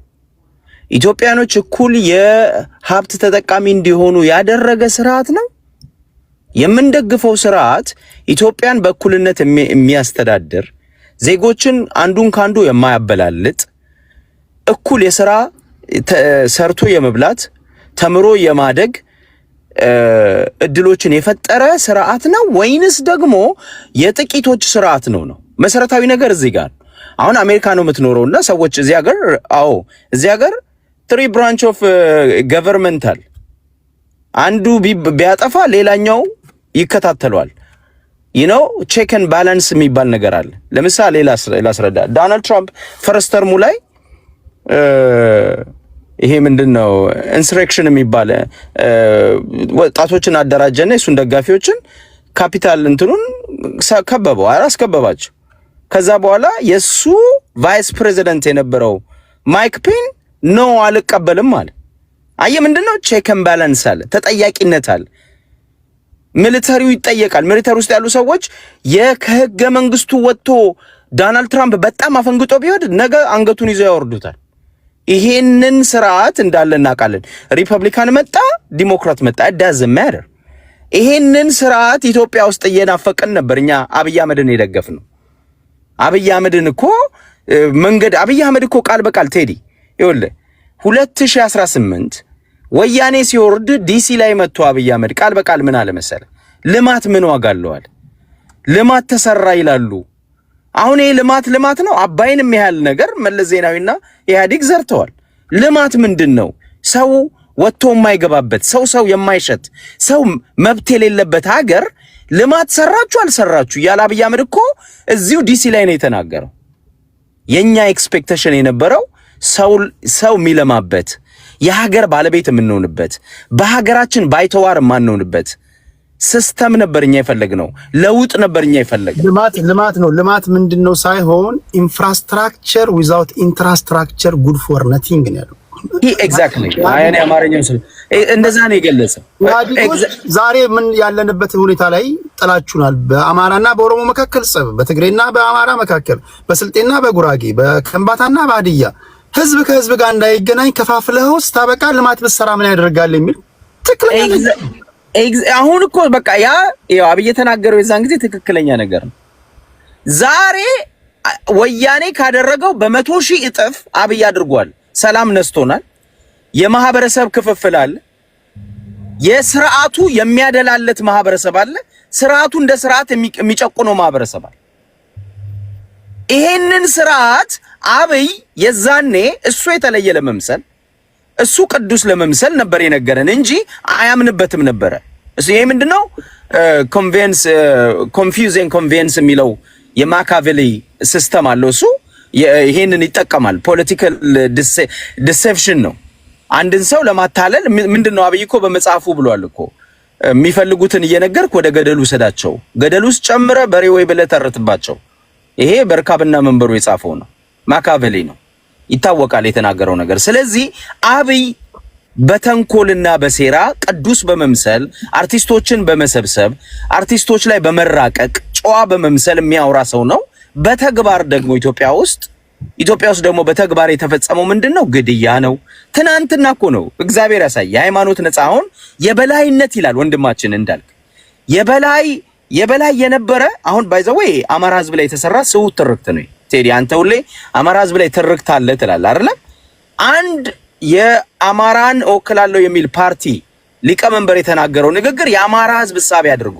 ኢትዮጵያኖች እኩል የሀብት ተጠቃሚ እንዲሆኑ ያደረገ ስርዓት ነው? የምንደግፈው ስርዓት ኢትዮጵያን በእኩልነት የሚያስተዳድር ዜጎችን አንዱን ካንዱ የማያበላልጥ እኩል የሥራ ሰርቶ የመብላት ተምሮ የማደግ እድሎችን የፈጠረ ስርዓት ነው ወይንስ ደግሞ የጥቂቶች ስርዓት ነው? መሰረታዊ ነገር እዚህ ጋር አሁን አሜሪካ ነው የምትኖረውና ሰዎች እዚህ ሀገር እዚህ ሀገር 3 ብራንች ኦፍ ገቨርንመንታል አንዱ ቢያጠፋ ሌላኛው ይከታተለዋል። ቼክ ኤንድ ባላንስ የሚባል ነገር አለ። ለምሳሌ ላስረዳ። ዶናልድ ትራምፕ ፈርስት ተርሙ ላይ ይሄ ምንድነው ኢንሰሬክሽን የሚባል ወጣቶችን አደራጀና የሱን ደጋፊዎችን ካፒታል እንትኑን ከበበው፣ አስከበባቸው። ከዛ በኋላ የሱ ቫይስ ፕሬዚደንት የነበረው ማይክ ፔን ኖ አልቀበልም አለ። አየ ምንድነው ቼክ ኤንድ ባላንስ አለ፣ ተጠያቂነት አለ። ሚሊተሪው ይጠየቃል። ሚሊተሪ ውስጥ ያሉ ሰዎች ከህገ መንግስቱ ወጥቶ ዶናልድ ትራምፕ በጣም አፈንግጦ ቢወድ ነገ አንገቱን ይዘው ያወርዱታል። ይሄንን ስርዓት እንዳለ እናውቃለን። ሪፐብሊካን መጣ ዲሞክራት መጣ ዳዝንት ማተር። ይሄንን ስርዓት ኢትዮጵያ ውስጥ እየናፈቀን ነበር እኛ አብይ አህመድን የደገፍነው። አብይ አህመድን እኮ አብይ አህመድ እኮ ቃል በቃል ቴዲ ይኸውልህ 2018 ወያኔ ሲወርድ ዲሲ ላይ መጥቶ አብይ አህመድ ቃል በቃል ምን አለ መሰለህ? ልማት ምን ዋጋ አለዋል? ልማት ተሰራ ይላሉ። አሁን ይሄ ልማት ነው። አባይንም ያህል ነገር መለስ ዜናዊና ኢህአዴግ ዘርተዋል። ልማት ምንድነው? ሰው ወጥቶ የማይገባበት ሰው የማይሸት ሰው መብት የሌለበት ሀገር ልማት ሰራችሁ አልሰራችሁ ያለ አብይ አህመድ እኮ እዚሁ ዲሲ ላይ ነው የተናገረው። የኛ ኤክስፔክቴሽን የነበረው ሰው የሚለማበት የሀገር ባለቤት የምንሆንበት በሀገራችን ባይተዋር የማንሆንበት ሲስተም ነበርኛ የፈለግነው፣ ለውጥ ነበርኛ የፈለግነው። ልማት ነው። ልማት ምንድነው ሳይሆን ኢንፍራስትራክቸር ዊዛውት ኢንፍራስትራክቸር ጉድ ፎር ነቲንግ ነው ያለው። ኤግዛክትሊ አያኔ አማርኛው እንደዛ ነው የገለጸው። ዛሬ ምን ያለንበት ሁኔታ ላይ ጥላችሁናል። በአማራና በኦሮሞ መካከል ጸብ፣ በትግሬና በአማራ መካከል፣ በስልጤና በጉራጌ፣ በከምባታና በሀዲያ ህዝብ ከህዝብ ጋር እንዳይገናኝ ከፋፍለኸው ስታበቃ ልማት ብትሰራ ምን ያደርጋል የሚል ትክክለኛ አሁን እኮ በቃ ያው አብይ የተናገረው የዛን ጊዜ ትክክለኛ ነገር ነው። ዛሬ ወያኔ ካደረገው በ100,000 እጥፍ አብይ አድርጓል። ሰላም ነስቶናል። የማህበረሰብ ክፍፍል አለ። የስርዓቱ የሚያደላለት ማህበረሰብ አለ። ስርዓቱ እንደ ስርዓት የሚጨቁነው ማህበረሰብ አለ። ይሄንን ስርዓት አብይ የዛኔ እሱ የተለየ ለመምሰል እሱ ቅዱስ ለመምሰል ነበር የነገረን እንጂ አያምንበትም ነበረ። እሱ ይሄ ምንድነው ኮንቪንስ የሚለው የማካቬሊ ሲስተም አለው። እሱ ይሄንን ይጠቀማል። ፖለቲካል ዲሴፕሽን ነው። አንድን ሰው ለማታለል ምንድነው አብይ እኮ በመጽሐፉ ብሏል እኮ የሚፈልጉትን እየነገርክ ወደ ገደሉ ሰዳቸው፣ ገደሉ ውስጥ ጨምረ በሬ ወይ ብለህ ተርትባቸው። ይሄ በርካብና መንበሩ የጻፈው ነው። ማካቬሊ ነው። ይታወቃል የተናገረው ነገር። ስለዚህ አብይ በተንኮልና በሴራ ቅዱስ በመምሰል አርቲስቶችን በመሰብሰብ አርቲስቶች ላይ በመራቀቅ ጨዋ በመምሰል የሚያወራ ሰው ነው። በተግባር ደግሞ ኢትዮጵያ ውስጥ ደግሞ በተግባር የተፈጸመው ምንድነው? ግድያ ነው። ትናንትና እኮ ነው እግዚአብሔር ያሳየ የሃይማኖት ነፃ አሁን የበላይነት ይላል ወንድማችን እንዳልክ የበላይ የነበረ አሁን ባይዘው አማራ ህዝብ ላይ የተሰራ ስውት ትርክት ነው። ቴዲ አንተ ሁሌ አማራ ህዝብ ላይ ትርክት አለ ትላለህ አይደል? አንድ የአማራን ወክላለሁ የሚል ፓርቲ ሊቀመንበር የተናገረው ንግግር የአማራ ህዝብ ሐሳብ ያድርጎ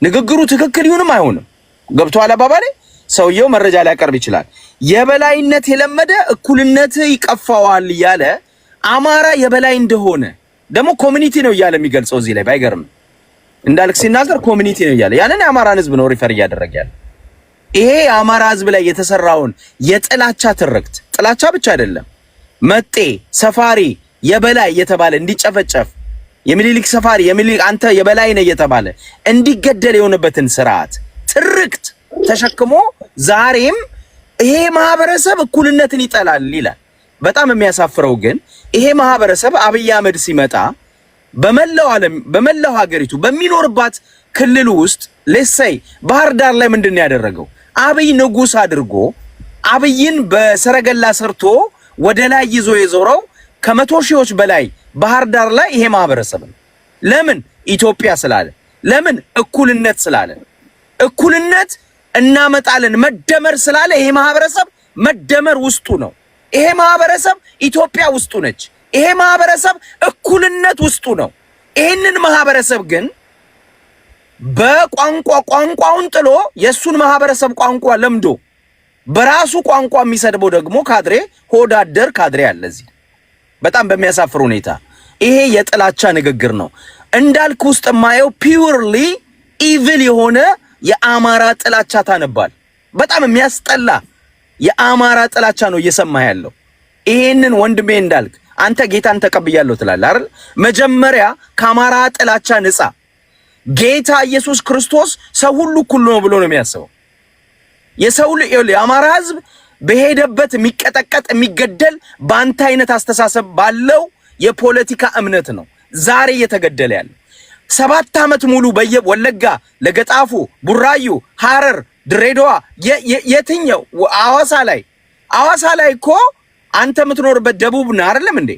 ንግግሩ ትክክል ይሁንም አይሆንም ገብቷል አባባሌ። ሰውየው መረጃ ሊያቀርብ ይችላል። የበላይነት የለመደ እኩልነት ይቀፋዋል እያለ አማራ የበላይ እንደሆነ ደግሞ ኮሚኒቲ ነው እያለ የሚገልጸው እዚህ ላይ ባይገርም እንዳልክ ሲናገር ኮሚኒቲ ነው እያለ ያንን የአማራን ህዝብ ነው ሪፈር እያደረገ ያለ። ይሄ የአማራ ህዝብ ላይ የተሰራውን የጥላቻ ትርክት ጥላቻ ብቻ አይደለም መጤ ሰፋሪ የበላይ የተባለ እንዲጨፈጨፍ የሚሊክ ሰፋሪ የሚሊክ አንተ የበላይ ነህ የተባለ እንዲገደል የሆነበትን ስርዓት ትርክት ተሸክሞ ዛሬም ይሄ ማህበረሰብ እኩልነትን ይጠላል ይላል። በጣም የሚያሳፍረው ግን ይሄ ማህበረሰብ አብይ አህመድ ሲመጣ በመላው ዓለም በመላው ሀገሪቱ በሚኖርባት ክልል ውስጥ ለሰይ ባህር ዳር ላይ ምንድነው ያደረገው? አብይ ንጉስ አድርጎ አብይን በሰረገላ ሰርቶ ወደ ላይ ይዞ የዞረው ከ100,000 በላይ ባህር ዳር ላይ ይሄ ማህበረሰብ ነው። ለምን? ኢትዮጵያ ስላለ። ለምን? እኩልነት ስላለ። እኩልነት እናመጣለን መደመር ስላለ ይሄ ማህበረሰብ መደመር ውስጡ ነው። ይሄ ማህበረሰብ ኢትዮጵያ ውስጡ ነች። ይሄ ማህበረሰብ እኩልነት ውስጡ ነው። ይሄንን ማህበረሰብ ግን ቋንቋውን ጥሎ የሱን ማህበረሰብ ቋንቋ ለምዶ በራሱ ቋንቋ የሚሰድበው ደግሞ ካድሬ ሆዳደር ካድሬ አለ እዚህ። በጣም በሚያሳፍር ሁኔታ ይሄ የጥላቻ ንግግር ነው። እንዳልክ ውስጥ የማየው ፒውርሊ ኢቪል የሆነ የአማራ ጥላቻ ታነባል። በጣም የሚያስጠላ የአማራ ጥላቻ ነው እየሰማ ያለው። ይሄንን ወንድሜ እንዳልክ አንተ ጌታን ተቀብያለሁ ትላለህ አይደል? መጀመሪያ ከአማራ ጥላቻ ንጻ። ጌታ ኢየሱስ ክርስቶስ ሰው ሁሉ እኩል ነው ብሎ ነው የሚያስበው። የሰው የአማራ ህዝብ በሄደበት የሚቀጠቀጥ የሚገደል በአንተ አይነት አስተሳሰብ ባለው የፖለቲካ እምነት ነው ዛሬ እየተገደለ ያለው። 7 ዓመት ሙሉ በየወለጋ ለገጣፉ ቡራዩ ሐረር ድሬዳዋ የትኛው አዋሳ ላይ እኮ አንተ የምትኖርበት ደቡብ ነው አይደለም እንዴ?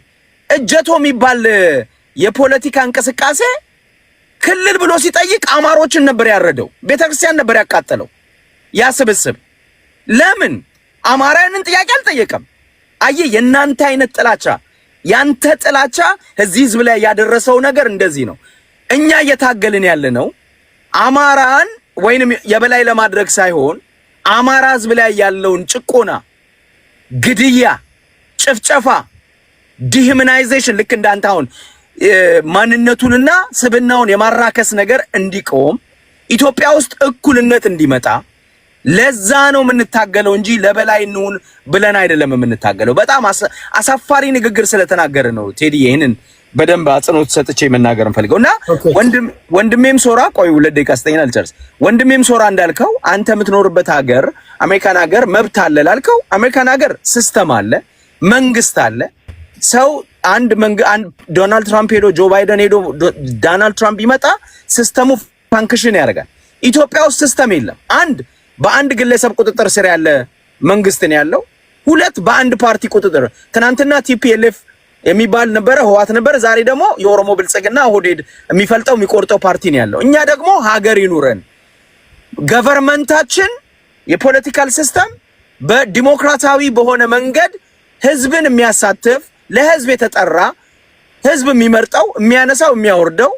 እጀቶ የሚባል የፖለቲካ እንቅስቃሴ ክልል ብሎ ሲጠይቅ አማሮችን ነበር ያረደው፣ ቤተክርስቲያን ነበር ያቃጠለው። ያስብስብ ለምን አማራንን ጥያቄ አልጠየቀም? አየ የናንተ አይነት ጥላቻ ያንተ ጥላቻ እዚህ ህዝብ ላይ ያደረሰው ነገር እንደዚህ ነው። እኛ እየታገልን ያለነው አማራን ወይንም የበላይ ለማድረግ ሳይሆን አማራ ህዝብ ላይ ያለውን ጭቆና፣ ግድያ፣ ጭፍጨፋ፣ ዲሂዩማናይዜሽን ልክ እንዳንተ አሁን ማንነቱንና ስብናውን የማራከስ ነገር እንዲቆም ኢትዮጵያ ውስጥ እኩልነት እንዲመጣ ለዛ ነው የምንታገለው እንጂ ለበላይ እንሁን ብለን አይደለም የምንታገለው። በጣም አሳፋሪ ንግግር ስለተናገረ ነው ቴዲ ይሄንን በደንብ አጽንኦት ሰጥቼ መናገር እንፈልገውና ወንድሜም ሶራ ቆይ 2 ደቂቃ ስጠኝና ልጨርስ። ወንድሜም ሶራ እንዳልከው አንተ የምትኖርበት ሀገር አሜሪካን ሀገር መብት አለ ላልከው አሜሪካን ሀገር ሲስተም አለ፣ መንግስት አለ። ሰው አንድ ዶናልድ ትራምፕ ሄዶ ጆ ባይደን ሄዶ ዶናልድ ትራምፕ ይመጣ ሲስተሙ ፋንክሽን ያደርጋል። ኢትዮጵያ ውስጥ ሲስተም የለም። በአንድ ግለሰብ ቁጥጥር ስር ያለ መንግስት ነው ያለው። 2 በአንድ ፓርቲ ቁጥጥር ትናንትና ቲፒኤልኤፍ የሚባል ነበረ፣ ህዋት ነበረ። ዛሬ ደግሞ የኦሮሞ ብልጽግና ኦህዴድ የሚፈልጠው የሚቆርጠው ፓርቲ ነው ያለው። እኛ ደግሞ ሀገር ይኑረን፣ ገቨርንመንታችን የፖለቲካል ሲስተም በዲሞክራሲያዊ በሆነ መንገድ ህዝብን የሚያሳትፍ ለህዝብ የተጠራ ህዝብ የሚመርጠው የሚያነሳው የሚያወርደው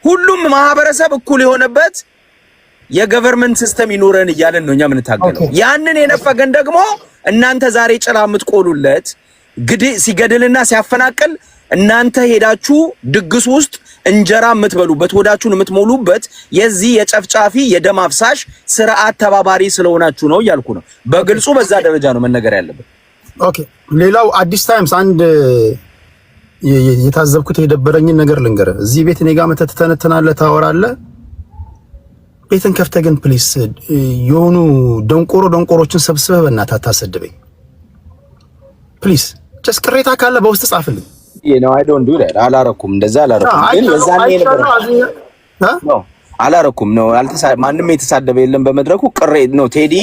ሁሉም ማህበረሰብ እኩል የሆነበት የገቨርንመንት ሲስተም ይኑረን እያለን ነው እኛ የምንታገለው። ያንን የነፈገን ደግሞ እናንተ ዛሬ ጭራ የምትቆሉለት ሲገድልና ሲያፈናቅል እናንተ ሄዳችሁ ድግስ ውስጥ እንጀራ የምትበሉበት ሆዳችሁን የምትሞሉበት የዚህ የጨፍጫፊ የደም አፍሳሽ ስርዓት ተባባሪ ስለሆናችሁ ነው እያልኩ ነው። በግልጹ በዛ ደረጃ ነው መነገር ያለበት። ኦኬ ሌላው አዲስ ታይምስ አንድ የታዘብኩት የደበረኝን ነገር ልንገርህ። እዚህ ቤት እኔ ጋር መተህ ትተነትናለህ፣ ታወራለህ። ቤትን ከፍተህ ግን ፕሊስ የሆኑ ደንቆሮችን ሰብስበህ በእናትህ አታሰድበኝ ፕሊስ። ጀስት ቅሬታ ካለ በውስጥ ጻፍልኝ። አይ ዶንት ዱ ዳት። አላረኩም፣ እንደዛ አላረኩም። ግን የዛኔ ነበር አላረኩም ነው ማንም የተሳደበ የለም በመድረኩ። ቅሬ ነው ቴዲ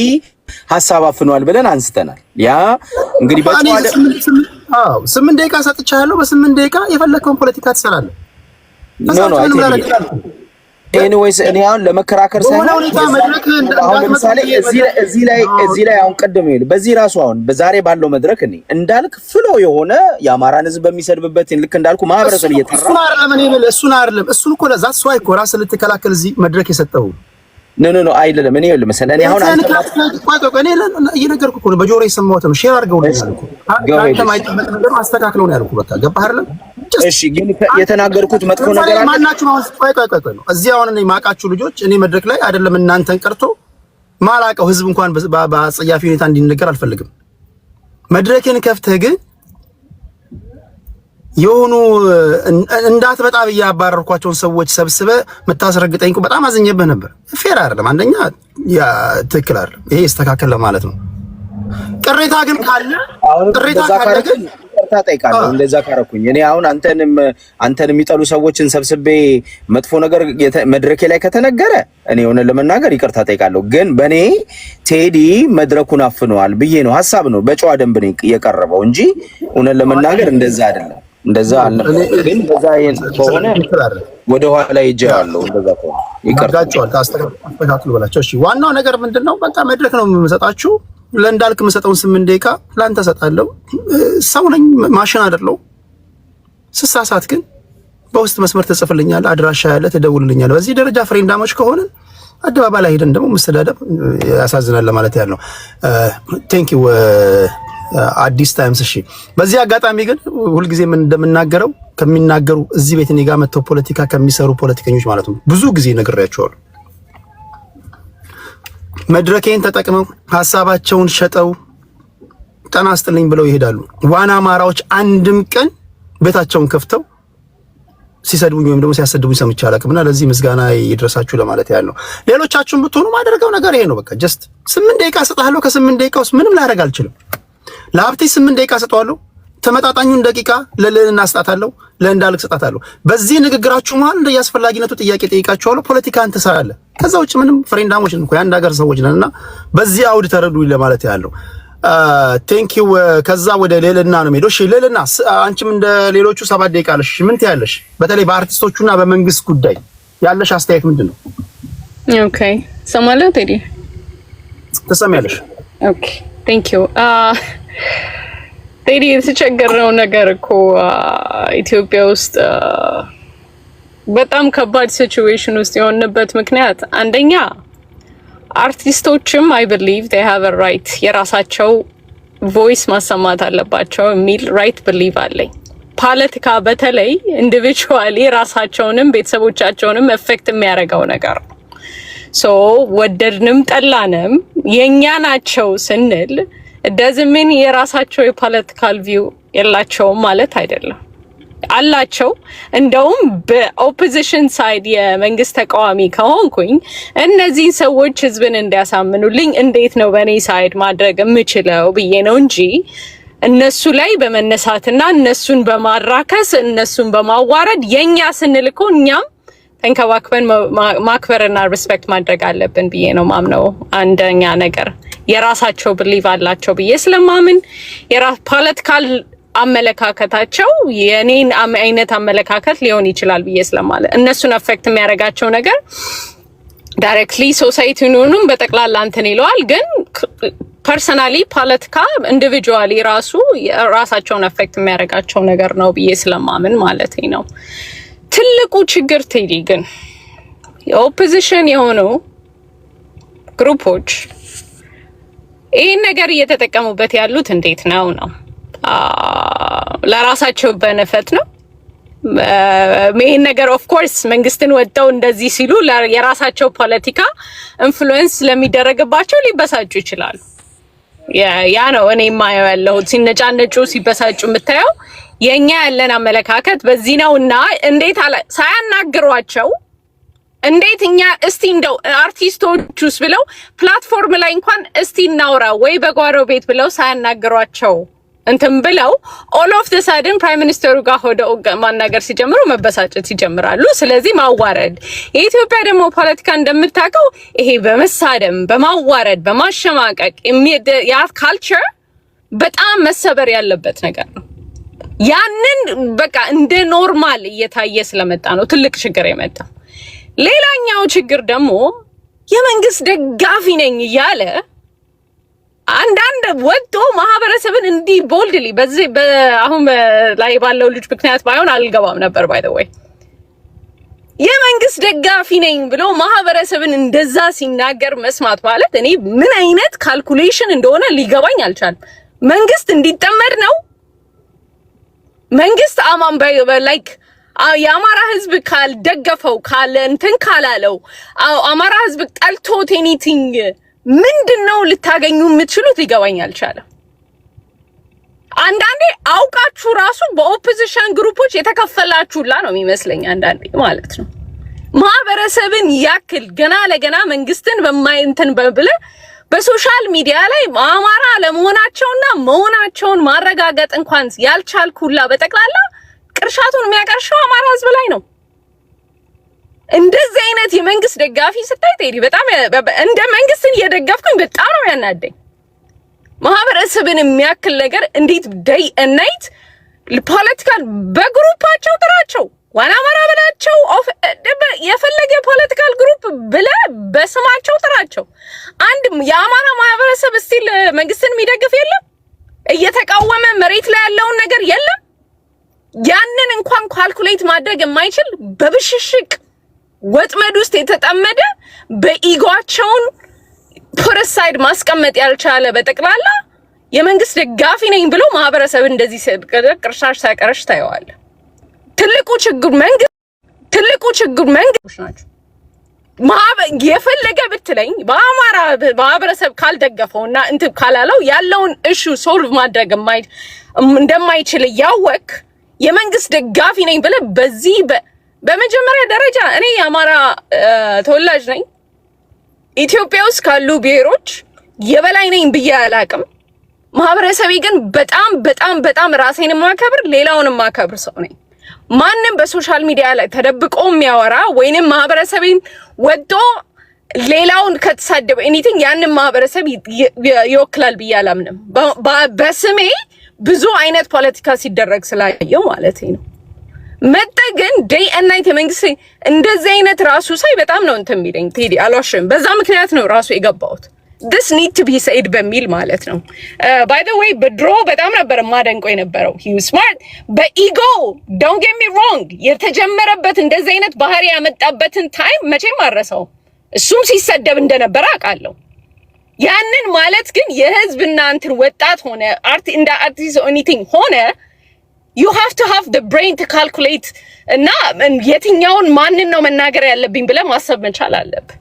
ሐሳብ አፍኗል ብለን አንስተናል። ያ እንግዲህ በጨዋታ 8 ደቂቃ ሰጥቻለሁ። በ8 ደቂቃ የፈለከውን ፖለቲካ ትሰራለህ። ኤኒዌይስ እኔ አሁን ለመከራከር ሳይሆን አሁን ለምሳሌ እዚህ ላይ አሁን ቀደም ይል በዚህ ራሱ አሁን በዛሬ ባለው መድረክ እኔ እንዳልክ ፍሎ የሆነ የአማራን ህዝብ በሚሰድብበት ልክ እንዳልኩ ማህበረሰብ እየተራ እሱን አይደለም እሱን እኮ ለዛ ሰው እኮ ራስ ልትከላከል እዚህ መድረክ የሰጠው ኖ አይደለም። እኔ ይኸውልህ መሰለህ እኔ አሁን እኔ እየነገርኩህ እኮ ነው። በጆሮዬ የሰማሁት ነው። ሼር አድርገው ነው አንተ ማይጠበቅ ነገር አስተካክለው ነው ያልኩህ። በቃ ገባህ አይደለም? እሺ ግን የተናገርኩት መጥፎ ነገር አለ። ማናችሁ ነው? ቆይ ነው እዚህ አሁን እኔ ማቃችሁ ልጆች እኔ መድረክ ላይ አይደለም እናንተን ቀርቶ ማላቀው ህዝብ እንኳን በአጸያፊ ሁኔታ እንዲነገር አልፈልግም። መድረክን ከፍተህ ግን የሆኑ እንዳትመጣ ብዬ ያባረርኳቸውን ሰዎች ሰብስበህ የምታስረግጠኝ እኮ በጣም አዝኜብህ ነበር። ፌር አይደለም። አንደኛ ያ ትክክል አይደለም። ይሄ ይስተካከል ለማለት ነው። ቅሬታ ግን ካለ ግን ይቅርታ ጠይቃለሁ። እንደዛ ካረኩኝ እኔ አሁን አንተን የሚጠሉ ሰዎችን ሰብስቤ መጥፎ ነገር መድረኬ ላይ ከተነገረ እኔ ሆነ ለመናገር ይቅርታ ጠይቃለሁ። ግን በኔ ቴዲ መድረኩን አፍነዋል ብዬ ነው ሀሳብ ነው በጨዋ ደንብ ነው የቀረበው እንጂ ሆነ ለመናገር እንደዛ አይደለም። እንደዛ አልነበረ። ግን በዛ ከሆነ ወደ ኋላ ይጃለው እንደዛ ከሆነ ይቀርታቸዋል። ታስተካክሉ በላቸው። እሺ ዋናው ነገር ምንድነው? በቃ መድረክ ነው የምሰጣችሁ። ለእንዳልክ የምሰጠውን 8 ደቂቃ ላንተ ሰጣለሁ። ሰው ነኝ፣ ማሽን አይደለሁ። ስሳሳት ግን በውስጥ መስመር ተጽፍልኛል፣ አድራሻ ያለ ትደውልልኛል። በዚህ ደረጃ ፍሬንዳሞች ከሆነ አደባባይ ላይ ሄደን ደግሞ መሰዳደብ ያሳዝናል ለማለት ያለው። ቴንክ ዩ አዲስ ታይምስ። እሺ በዚህ አጋጣሚ ግን ሁልጊዜ ምን እንደምናገረው ከሚናገሩ እዚህ ቤት እኔ ጋር መጥተው ፖለቲካ ከሚሰሩ ፖለቲከኞች ማለት ነው ብዙ ጊዜ ነግሬያቸዋለሁ። መድረኬን ተጠቅመው ሐሳባቸውን ሸጠው ጠና አስጥልኝ ብለው ይሄዳሉ። ዋና አማራዎች አንድም ቀን ቤታቸውን ከፍተው ሲሰድቡኝ ወይም ደግሞ ሲያሰድቡኝ ሰምቼ አላውቅምና ለዚህ ምስጋና ይድረሳችሁ ለማለት ያለው። ሌሎቻችሁም ብትሆኑ ማደርገው ነገር ይሄ ነው። በቃ ጀስት 8 ደቂቃ ሰጣለሁ። ከ8 ደቂቃ ውስጥ ምንም ላደርግ አልችልም። ለሀብቴ 8 ደቂቃ ሰጣለሁ። ተመጣጣኙን ደቂቃ ለልዕልና አስጣታለሁ፣ ለእንዳልክ ሰጣታለሁ። በዚህ ንግግራችሁ መሀል እንደያስፈላጊነቱ ጥያቄ ጠይቃችኋለሁ። ፖለቲካን ትሰራለህ። ከዛ ውጭ ምንም ፍሬንዳሞች ነን እኮ የአንድ ሀገር ሰዎች ነንና በዚህ አውድ ተረዱኝ ለማለት ያለው። ቴንክ ዩ። ከዛ ወደ ልዕልና ነው የምሄደው። እሺ ልዕልና፣ አንቺም እንደ ሌሎቹ 7 ደቂቃ አለሽ። ምን ትያለሽ? በተለይ በአርቲስቶቹና በመንግስት ጉዳይ ያለሽ አስተያየት ምንድን ነው? ኦኬ ሰማለህ ቴዲ? ትሰሚያለሽ? ኦኬ ቴንክ ዩ። ቴዲ የተቸገረው ነገር እኮ ኢትዮጵያ ውስጥ በጣም ከባድ ሲቹዌሽን ውስጥ የሆነበት ምክንያት አንደኛ አርቲስቶችም I believe they have a right የራሳቸው ቮይስ ማሰማት አለባቸው የሚል ራይት believe አለኝ። ፖለቲካ በተለይ ኢንዲቪጁዋሊ ራሳቸውንም ቤተሰቦቻቸውንም ኤፌክት የሚያደርገው ነገር ሶ ወደድንም ጠላንም የኛ ናቸው ስንል ደዝምን የራሳቸው የፖለቲካል ቪው የላቸውም ማለት አይደለም አላቸው እንደውም በኦፖዚሽን ሳይድ የመንግስት ተቃዋሚ ከሆንኩኝ እነዚህ ሰዎች ህዝብን እንዲያሳምኑልኝ እንዴት ነው በኔ ሳይድ ማድረግ የምችለው ብዬ ነው እንጂ እነሱ ላይ በመነሳትና እነሱን በማራከስ እነሱን በማዋረድ የኛ ስንልኮ እኛም ተንከባክበን ማክበርና ሪስፔክት ማድረግ አለብን ብዬ ነው ማምነው አንደኛ ነገር የራሳቸው ብሊቭ አላቸው ብዬ ስለማምን የራስ ፖለቲካል አመለካከታቸው የኔን አይነት አመለካከት ሊሆን ይችላል ብዬ ስለማለ እነሱን አፌክት የሚያደርጋቸው ነገር ዳይሬክትሊ ሶሳይቲውንም በጠቅላላ እንትን ይለዋል ግን ፐርሰናሊ ፖለቲካ ኢንዲቪጁዋሊ ራሳቸውን አፌክት የሚያደርጋቸው ነገር ነው ብዬ ስለማምን ማለት ነው ትልቁ ችግር ቴዲ ግን የኦፖዚሽን የሆኑ ግሩፖች ይሄን ነገር እየተጠቀሙበት ያሉት እንዴት ነው ለራሳቸው በነፈት ነው ይሄን ነገር ኦፍ ኮርስ መንግስትን ወጣው እንደዚህ ሲሉ የራሳቸው ፖለቲካ ኢንፍሉዌንስ ለሚደረግባቸው ሊበሳጩ ይችላሉ ያ ነው እኔ ማየው ያለው ሲነጫነጩ ሲበሳጩ የምታየው የኛ ያለን አመለካከት በዚህ ነውና እንዴት ሳያናግሯቸው እንዴት እኛ እስቲ እንደው አርቲስቶቹስ ብለው ፕላትፎርም ላይ እንኳን እስቲ እናውራ ወይ በጓሮ ቤት ብለው ሳያናግሯቸው እንትን ብለው ኦል ኦፍ ዘ ሰደን ፕራይም ሚኒስተሩ ጋር ሆደው ማናገር ሲጀምሩ መበሳጨት ይጀምራሉ ስለዚህ ማዋረድ የኢትዮጵያ ደግሞ ፖለቲካ እንደምታውቀው ይሄ በመሳደም በማዋረድ በማሸማቀቅ ያ ካልቸር በጣም መሰበር ያለበት ነገር ነው ያንን በቃ እንደ ኖርማል እየታየ ስለመጣ ነው ትልቅ ችግር የመጣው ሌላኛው ችግር ደግሞ የመንግስት ደጋፊ ነኝ እያለ አንዳንድ ወጥቶ ማህበረሰብን እንዲህ ቦልድሊ በዚህ አሁን ላይ ባለው ልጅ ምክንያት ባይሆን አልገባም ነበር ባይ ዘ ወይ የመንግስት ደጋፊ ነኝ ብሎ ማህበረሰብን እንደዛ ሲናገር መስማት ማለት እኔ ምን አይነት ካልኩሌሽን እንደሆነ ሊገባኝ አልቻለም መንግስት እንዲጠመድ ነው መንግስት አማን ላይክ የአማራ ህዝብ ካልደገፈው ካለ እንትን ካላለው አማራ ህዝብ ጠልቶት ኤኒቲንግ ምንድነው ልታገኙ የምትችሉት ሊገባኝ አልቻለም አንዳንዴ አውቃችሁ ራሱ በኦፖዚሽን ግሩፖች የተከፈላችሁላ ነው የሚመስለኝ አንዳንዴ ማለት ነው ማህበረሰብን ያክል ገና ለገና መንግስትን በማይንተን በብለ በሶሻል ሚዲያ ላይ አማራ ለመሆናቸውና መሆናቸውን ማረጋገጥ እንኳን ያልቻልኩላ በጠቅላላ ቅርሻቱን የሚያቀርሸው አማራ ህዝብ ላይ ነው እንደዚህ አይነት የመንግስት ደጋፊ ስታይ ቴዲ በጣም እንደ መንግስትን እየደገፍኩኝ በጣም ነው ያናደኝ ማህበረሰብን የሚያክል ነገር እንዴት ዴይ ናይት ፖለቲካል በግሩፓቸው ጥራቸው ዋና አማራ ብላቸው የፈለገ ፖለቲካል ግሩፕ ብለ በስማቸው ጥራቸው አንድ የአማራ ማህበረሰብ ስቲል መንግስትን የሚደግፍ የለም እየተቃወመ መሬት ላይ ያለውን ነገር የለም ያንን እንኳን ካልኩሌት ማድረግ የማይችል በብሽሽቅ ወጥመድ ውስጥ የተጠመደ በኢጓቸውን ፕሮሳይድ ማስቀመጥ ያልቻለ በጠቅላላ የመንግስት ደጋፊ ነኝ ብሎ ማህበረሰብ እንደዚህ ቅርሻሽ ሳይቀርሽ ታየዋል ትልቁ ችግር መንግስት ናቸው የፈለገ ብትለኝ በአማራ ማህበረሰብ ካልደገፈውና እንትን ካላለው ያለውን ኢሹ ሶልቭ ማድረግ እንደማይችል ያወቅ የመንግስት ደጋፊ ነኝ ብለ በዚህ በመጀመሪያ ደረጃ እኔ የአማራ ተወላጅ ነኝ ኢትዮጵያ ውስጥ ካሉ ብሔሮች የበላይ ነኝ ብዬ አላቅም ማህበረሰቤ ግን በጣም ራሴን ማከብር ሌላውንም ማከብር ሰው ነኝ ማንንም በሶሻል ሚዲያ ላይ ተደብቆ የሚያወራ ወይንም ማህበረሰቤን ወጥቶ ሌላውን ከተሳደበ ኤኒቲንግ ያንን ማህበረሰብ ይወክላል ብዬ አላምንም በስሜ ብዙ አይነት ፖለቲካ ሲደረግ ስላየው ማለት ነው መጠገን ዴይ ኤንድ ናይት የመንግስት እንደዚህ አይነት ራሱ ሳይ በጣም ነው እንትን የሚለኝ ቴዲ አልዋሽም በዛ ምክንያት ነው ራሱ የገባሁት this need to be said በሚል ማለት ነው by the way በድሮ በጣም ነበር ማደንቆ የነበረው he was smart በኢጎ don't get me wrong የተጀመረበት እንደዚህ አይነት ባህሪ ያመጣበትን ታይም መቼም አረሰው እሱም ሲሰደብ እንደነበረ አውቃለሁ ያንን ማለት ግን የህዝብና እንትን ወጣት ሆነ እንደ አርቲስት ኤኒቲንግ ሆነ you have to have the brain to calculate እና የትኛውን ማንን ነው መናገር ያለብኝ ብለህ ማሰብ መቻል አለብህ።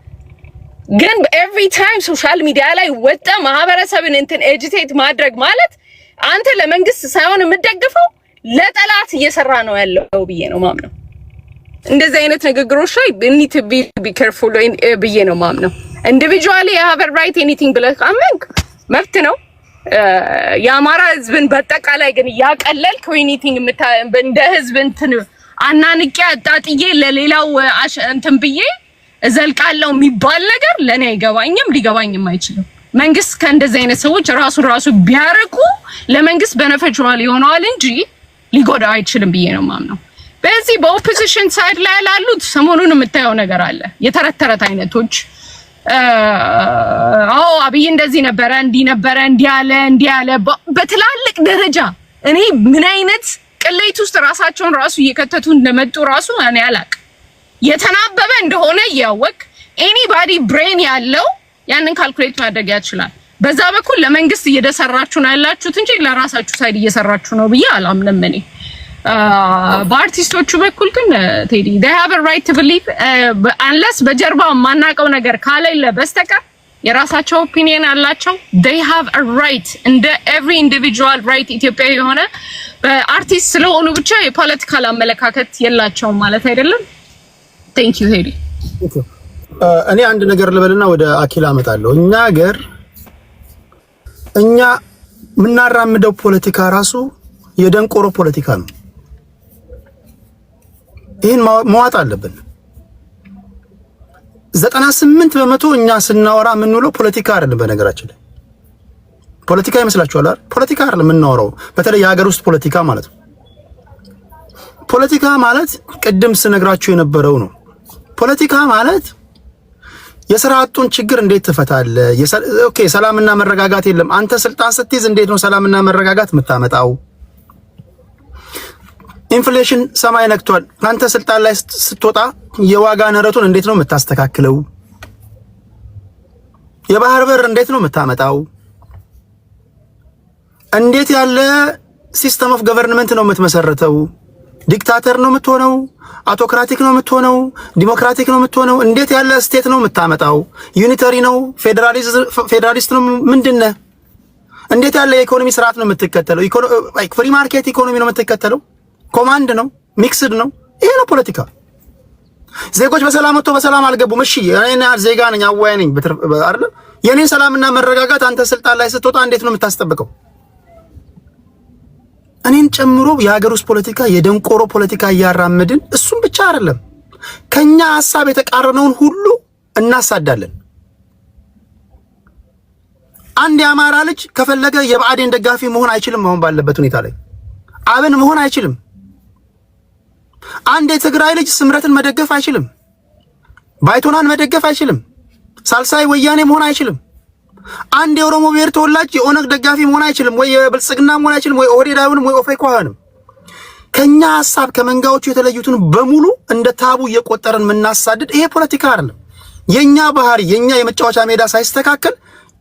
ግን every time ሶሻል ሚዲያ ላይ ወጣ ማህበረሰብን እንትን ኤጂቴት ማድረግ ማለት አንተ ለመንግስት ሳይሆን የምትደግፈው ለጠላት እየሰራ ነው ያለው ብዬ ነው ማምነው። እንደዚህ አይነት ንግግሮች ላይ need to be careful ብዬ ነው ማምነው። individually I have a right anything ብለህ ካመንክ መብት ነው። የአማራ ህዝብን በጠቃላይ ግን ያቀለልክ anything እንደ ህዝብ እንትን አናንቄ አጣጥዬ ለሌላው እንትን ብዬ እዘልቃለሁ የሚባል ነገር ለኔ አይገባኝም፣ ሊገባኝም አይችልም። መንግስት ከእንደዚህ አይነት ሰዎች ራሱ ቢያርቁ ለመንግስት በነፈጅዋል ይሆናል እንጂ ሊጎዳ አይችልም ብዬ ነው ማምነው። በዚህ በኦፖዚሽን ሳይድ ላይ ያሉት ሰሞኑን የምታየው ነገር አለ። የተረተረት አይነቶች አብይ እንደዚህ ነበረ እንዲህ ያለ በትላልቅ ደረጃ እኔ ምን አይነት ቅሌት ውስጥ ራሳቸውን ራሱ እየከተቱ እንደመጡ ራሱ እኔ አላቅ። የተናበበ እንደሆነ ያወቅ ኤኒባዲ ብሬን ያለው ያንን ካልኩሌት ማድረግ ይችላል። በዛ በኩል ለመንግስት እየደሰራችሁ ነው ያላችሁት እንጂ ለራሳችሁ ሳይድ እየሰራችሁ ነው ብዬ አላምንም እኔ። በአርቲስቶቹ በኩል ግን ቴዲ they have a right to believe unless በጀርባ ማናቀው ነገር ካለለ በስተቀር የራሳቸው ኦፒኒየን አላቸው። they have a right እንደ every individual right ኢትዮጵያዊ የሆነ በአርቲስት ስለሆኑ ብቻ የፖለቲካል አመለካከት የላቸውም ማለት አይደለም። thank you ቴዲ። እኔ አንድ ነገር ልበልና ወደ አኪላ አመጣለሁ። እኛ የምናራምደው ፖለቲካ ራሱ የደንቆሮ ፖለቲካ ነው። ይሄን መዋጥ አለብን። 98% እኛ ስናወራ የምንውለው ፖለቲካ አይደለም። በነገራችን ላይ ፖለቲካ ይመስላችኋል አይደል? ፖለቲካ አይደለም የምናወራው፣ በተለይ የሀገር ውስጥ ፖለቲካ ማለት ነው። ፖለቲካ ማለት ቅድም ስነግራችሁ የነበረው ነው። ፖለቲካ ማለት የሥራ አጡን ችግር እንዴት ትፈታለህ? ኦኬ ሰላምና መረጋጋት የለም። አንተ ስልጣን ስትይዝ እንዴት ነው ሰላምና መረጋጋት የምታመጣው? ኢንፍሌሽን ሰማይ ነክቷል። አንተ ስልጣን ላይ ስትወጣ የዋጋ ንረቱን እንዴት ነው የምታስተካክለው? የባህር በር እንዴት ነው የምታመጣው? እንዴት ያለ ሲስተም ኦፍ ገቨርንመንት ነው የምትመሰርተው? ዲክታተር ነው የምትሆነው? አውቶክራቲክ ነው የምትሆነው? ዲሞክራቲክ ነው የምትሆነው? እንዴት ያለ ስቴት ነው የምታመጣው? ዩኒተሪ ነው? ፌዴራሊስት ነው? ምንድነው? እንዴት ያለ የኢኮኖሚ ስርዓት ነው የምትከተለው? ፍሪ ማርኬት ኢኮኖሚ ነው የምትከተለው? ኮማንድ ነው? ሚክስድ ነው? ይሄ ነው ፖለቲካ። ዜጎች በሰላም ወጥቶ በሰላም አልገቡም። እሺ እኔ ዜጋ ነኝ፣ አዋይ ነኝ አይደል? የኔን ሰላምና መረጋጋት አንተ ስልጣን ላይ ስትወጣ እንዴት ነው የምታስጠብቀው? እኔን ጨምሮ የሀገር ውስጥ ፖለቲካ የደንቆሮ ፖለቲካ እያራመድን እሱም ብቻ አይደለም ከኛ ሐሳብ የተቃረነውን ሁሉ እናሳዳለን። አንድ የአማራ ልጅ ከፈለገ የብአዴን ደጋፊ መሆን አይችልም። አሁን ባለበት ሁኔታ ላይ አብን መሆን አይችልም። አንድ የትግራይ ልጅ ስምረትን መደገፍ አይችልም። ባይቶናን መደገፍ አይችልም። ሳልሳይ ወያኔ መሆን አይችልም። አንድ የኦሮሞ ብሔር ተወላጅ የኦነግ ደጋፊ መሆን አይችልም። ወይ የብልጽግና መሆን አይችልም። ወይ ኦህዴድ አይሆንም። ወይ ኦፌኮ አይሆንም። ከኛ ሐሳብ ከመንጋዎቹ የተለዩትን በሙሉ እንደ ታቡ እየቆጠረን የምናሳድድ ይሄ ፖለቲካ አይደለም። የኛ ባህሪ የኛ የመጫወቻ ሜዳ ሳይስተካከል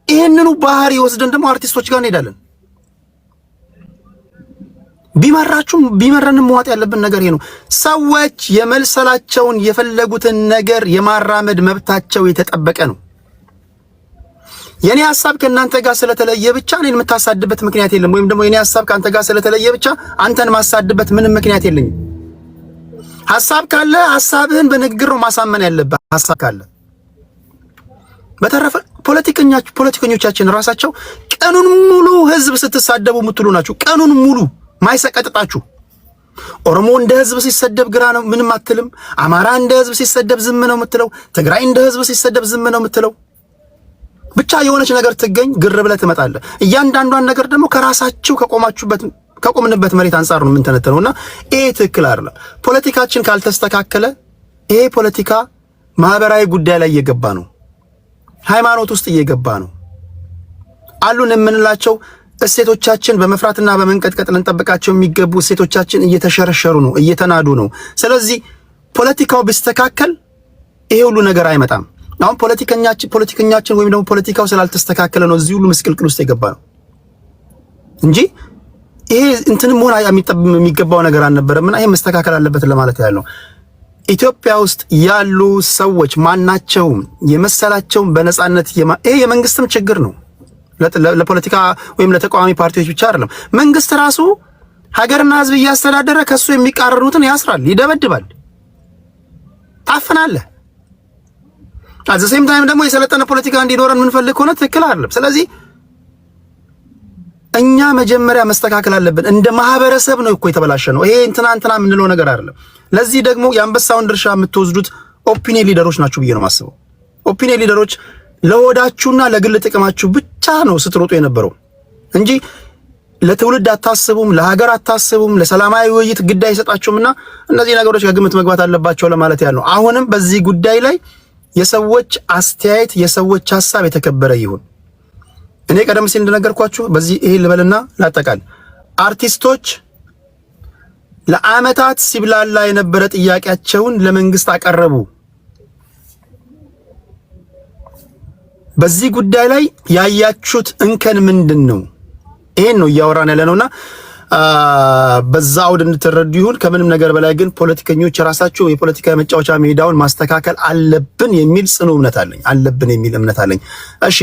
ይሄንኑ ባህሪ ወስደን ደግሞ አርቲስቶች ጋር እንሄዳለን። ቢመረንም መዋጥ ያለብን ነገር ይሄ ነው። ሰዎች የመልሰላቸውን የፈለጉትን ነገር የማራመድ መብታቸው የተጠበቀ ነው። የኔ ሐሳብ ከእናንተ ጋር ስለተለየ ብቻ እኔን የምታሳድበት ምክንያት የለም። ወይም ደግሞ የኔ ሐሳብ ካንተ ጋር ስለተለየ ብቻ አንተን ማሳድበት ምንም ምክንያት የለኝም። ሐሳብ ካለ ሐሳብህን በንግግር ነው ማሳመን ያለብህ። ሐሳብ ካለ በተረፈ ፖለቲከኞቻችን ራሳቸው ቀኑን ሙሉ ህዝብ ስትሳደቡ የምትሉ ናችሁ። ቀኑን ሙሉ ማይሰቀጥጣችሁ። ኦሮሞ እንደ ህዝብ ሲሰደብ ግራ ነው ምንም አትልም። አማራ እንደ ህዝብ ሲሰደብ ዝም ነው የምትለው። ትግራይ እንደ ህዝብ ሲሰደብ ዝም ነው የምትለው። ብቻ የሆነች ነገር ትገኝ ግር ብለህ ትመጣለህ። እያንዳንዷን ነገር ደግሞ ከራሳችሁ ከቆምንበት መሬት አንፃር ነው የምንተነተነውና ይሄ ትክክል አይደለም። ፖለቲካችን ካልተስተካከለ ይሄ ፖለቲካ ማህበራዊ ጉዳይ ላይ እየገባ ነው። ሃይማኖት ውስጥ እየገባ ነው። አሉን የምንላቸው እሴቶቻችን በመፍራትና በመንቀጥቀጥ ልንጠብቃቸው የሚገቡ እሴቶቻችን እየተሸረሸሩ ነው፣ እየተናዱ ነው። ስለዚህ ፖለቲካው ቢስተካከል ይሄ ሁሉ ነገር አይመጣም። አሁን ፖለቲከኛችን ወይም ደግሞ ፖለቲካው ስላልተስተካከለ ነው እዚህ ሁሉ ምስቅልቅል ውስጥ የገባ ነው እንጂ ይሄ እንትን መሆን የሚገባው ነገር አልነበረምና ይሄ መስተካከል አለበት ለማለት ያለው ኢትዮጵያ ውስጥ ያሉ ሰዎች ማናቸውም የመሰላቸውን በነጻነት ይሄ የመንግስትም ችግር ነው። ለፖለቲካ ወይም ለተቃዋሚ ፓርቲዎች ብቻ አይደለም። መንግስት ራሱ ሀገርና ህዝብ እያስተዳደረ ከሱ የሚቃረኑትን ያስራል፣ ይደበድባል፣ ታፍናለህ። አዘ ሴም ታይም ደግሞ የሰለጠነ ፖለቲካ እንዲኖረን የምንፈልግ ከሆነ ትክክል አይደለም። ስለዚህ እኛ መጀመሪያ መስተካከል አለብን። እንደ ማህበረሰብ ነው እኮ የተበላሸ ነው። ይሄ እንትና የምንለው ነገር አይደለም። ለዚህ ደግሞ የአንበሳውን ድርሻ የምትወስዱት ኦፒኒየን ሊደሮች ናችሁ ብዬ ነው የማስበው። ኦፒኒየን ሊደሮች ለወዳችሁና ለግል ጥቅማችሁ ብቻ ነው ስትሮጡ የነበረው እንጂ ለትውልድ አታስቡም፣ ለሀገር አታስቡም፣ ለሰላማዊ ውይይት ግድ አይሰጣችሁምና እነዚህ ነገሮች ከግምት መግባት አለባቸው ለማለት ያለው። አሁንም በዚህ ጉዳይ ላይ የሰዎች አስተያየት፣ የሰዎች ሐሳብ የተከበረ ይሁን። እኔ ቀደም ሲል እንደነገርኳችሁ በዚህ ይሄ ልበልና ላጠቃል። አርቲስቶች ለአመታት ሲብላላ የነበረ ጥያቄያቸውን ለመንግስት አቀረቡ። በዚህ ጉዳይ ላይ ያያችሁት እንከን ምንድነው? ይሄን ነው እያወራን ያለነውና በዛ አውድ እንድትረዱ ይሁን። ከምንም ነገር በላይ ግን ፖለቲከኞች ራሳቸው የፖለቲካ መጫወቻ ሜዳውን ማስተካከል አለብን የሚል ጽኑ እምነት አለኝ። እሺ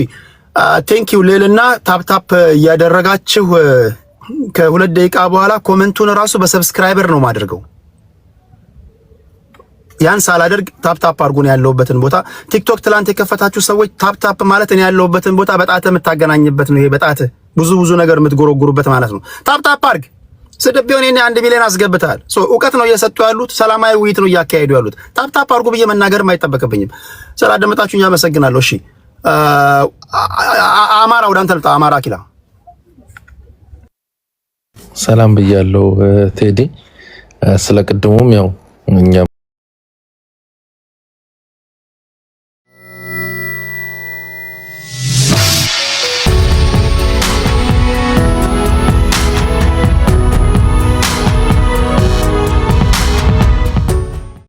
ቴንክ ዩ ሌልና ታፕ እያደረጋችሁ ከ2 ደቂቃ በኋላ ኮሜንቱን ራሱ በሰብስክራይበር ነው ማድርገው። ያን ሳላደርግ ታፕ አርጉን ያለውበትን ቦታ ቲክቶክ ትላንት የከፈታችሁ ሰዎች ታፕ ማለት እኔ ያለውበትን ቦታ በጣት የምታገናኝበት ነው። ይሄ በጣት ብዙ ነገር የምትጎረጉሩበት ማለት ነው። ታፕ አርግ። ስድብ ቢሆን እኔ 1 ሚሊዮን አስገብታል። እውቀት ነው እየሰጡ ያሉት፣ ሰላማዊ ውይይት ነው እያካሄዱ ያሉት። ታፕ አርጉ ብዬ መናገርም አይጠበቅብኝም። ስላደመጣችሁኝ አመሰግናለሁ። እሺ አማራ ወደ አንተ ልጣ። አማራ ኪላ ሰላም ብያለሁ ቴዲ። ስለቀደሙም ያው እኛ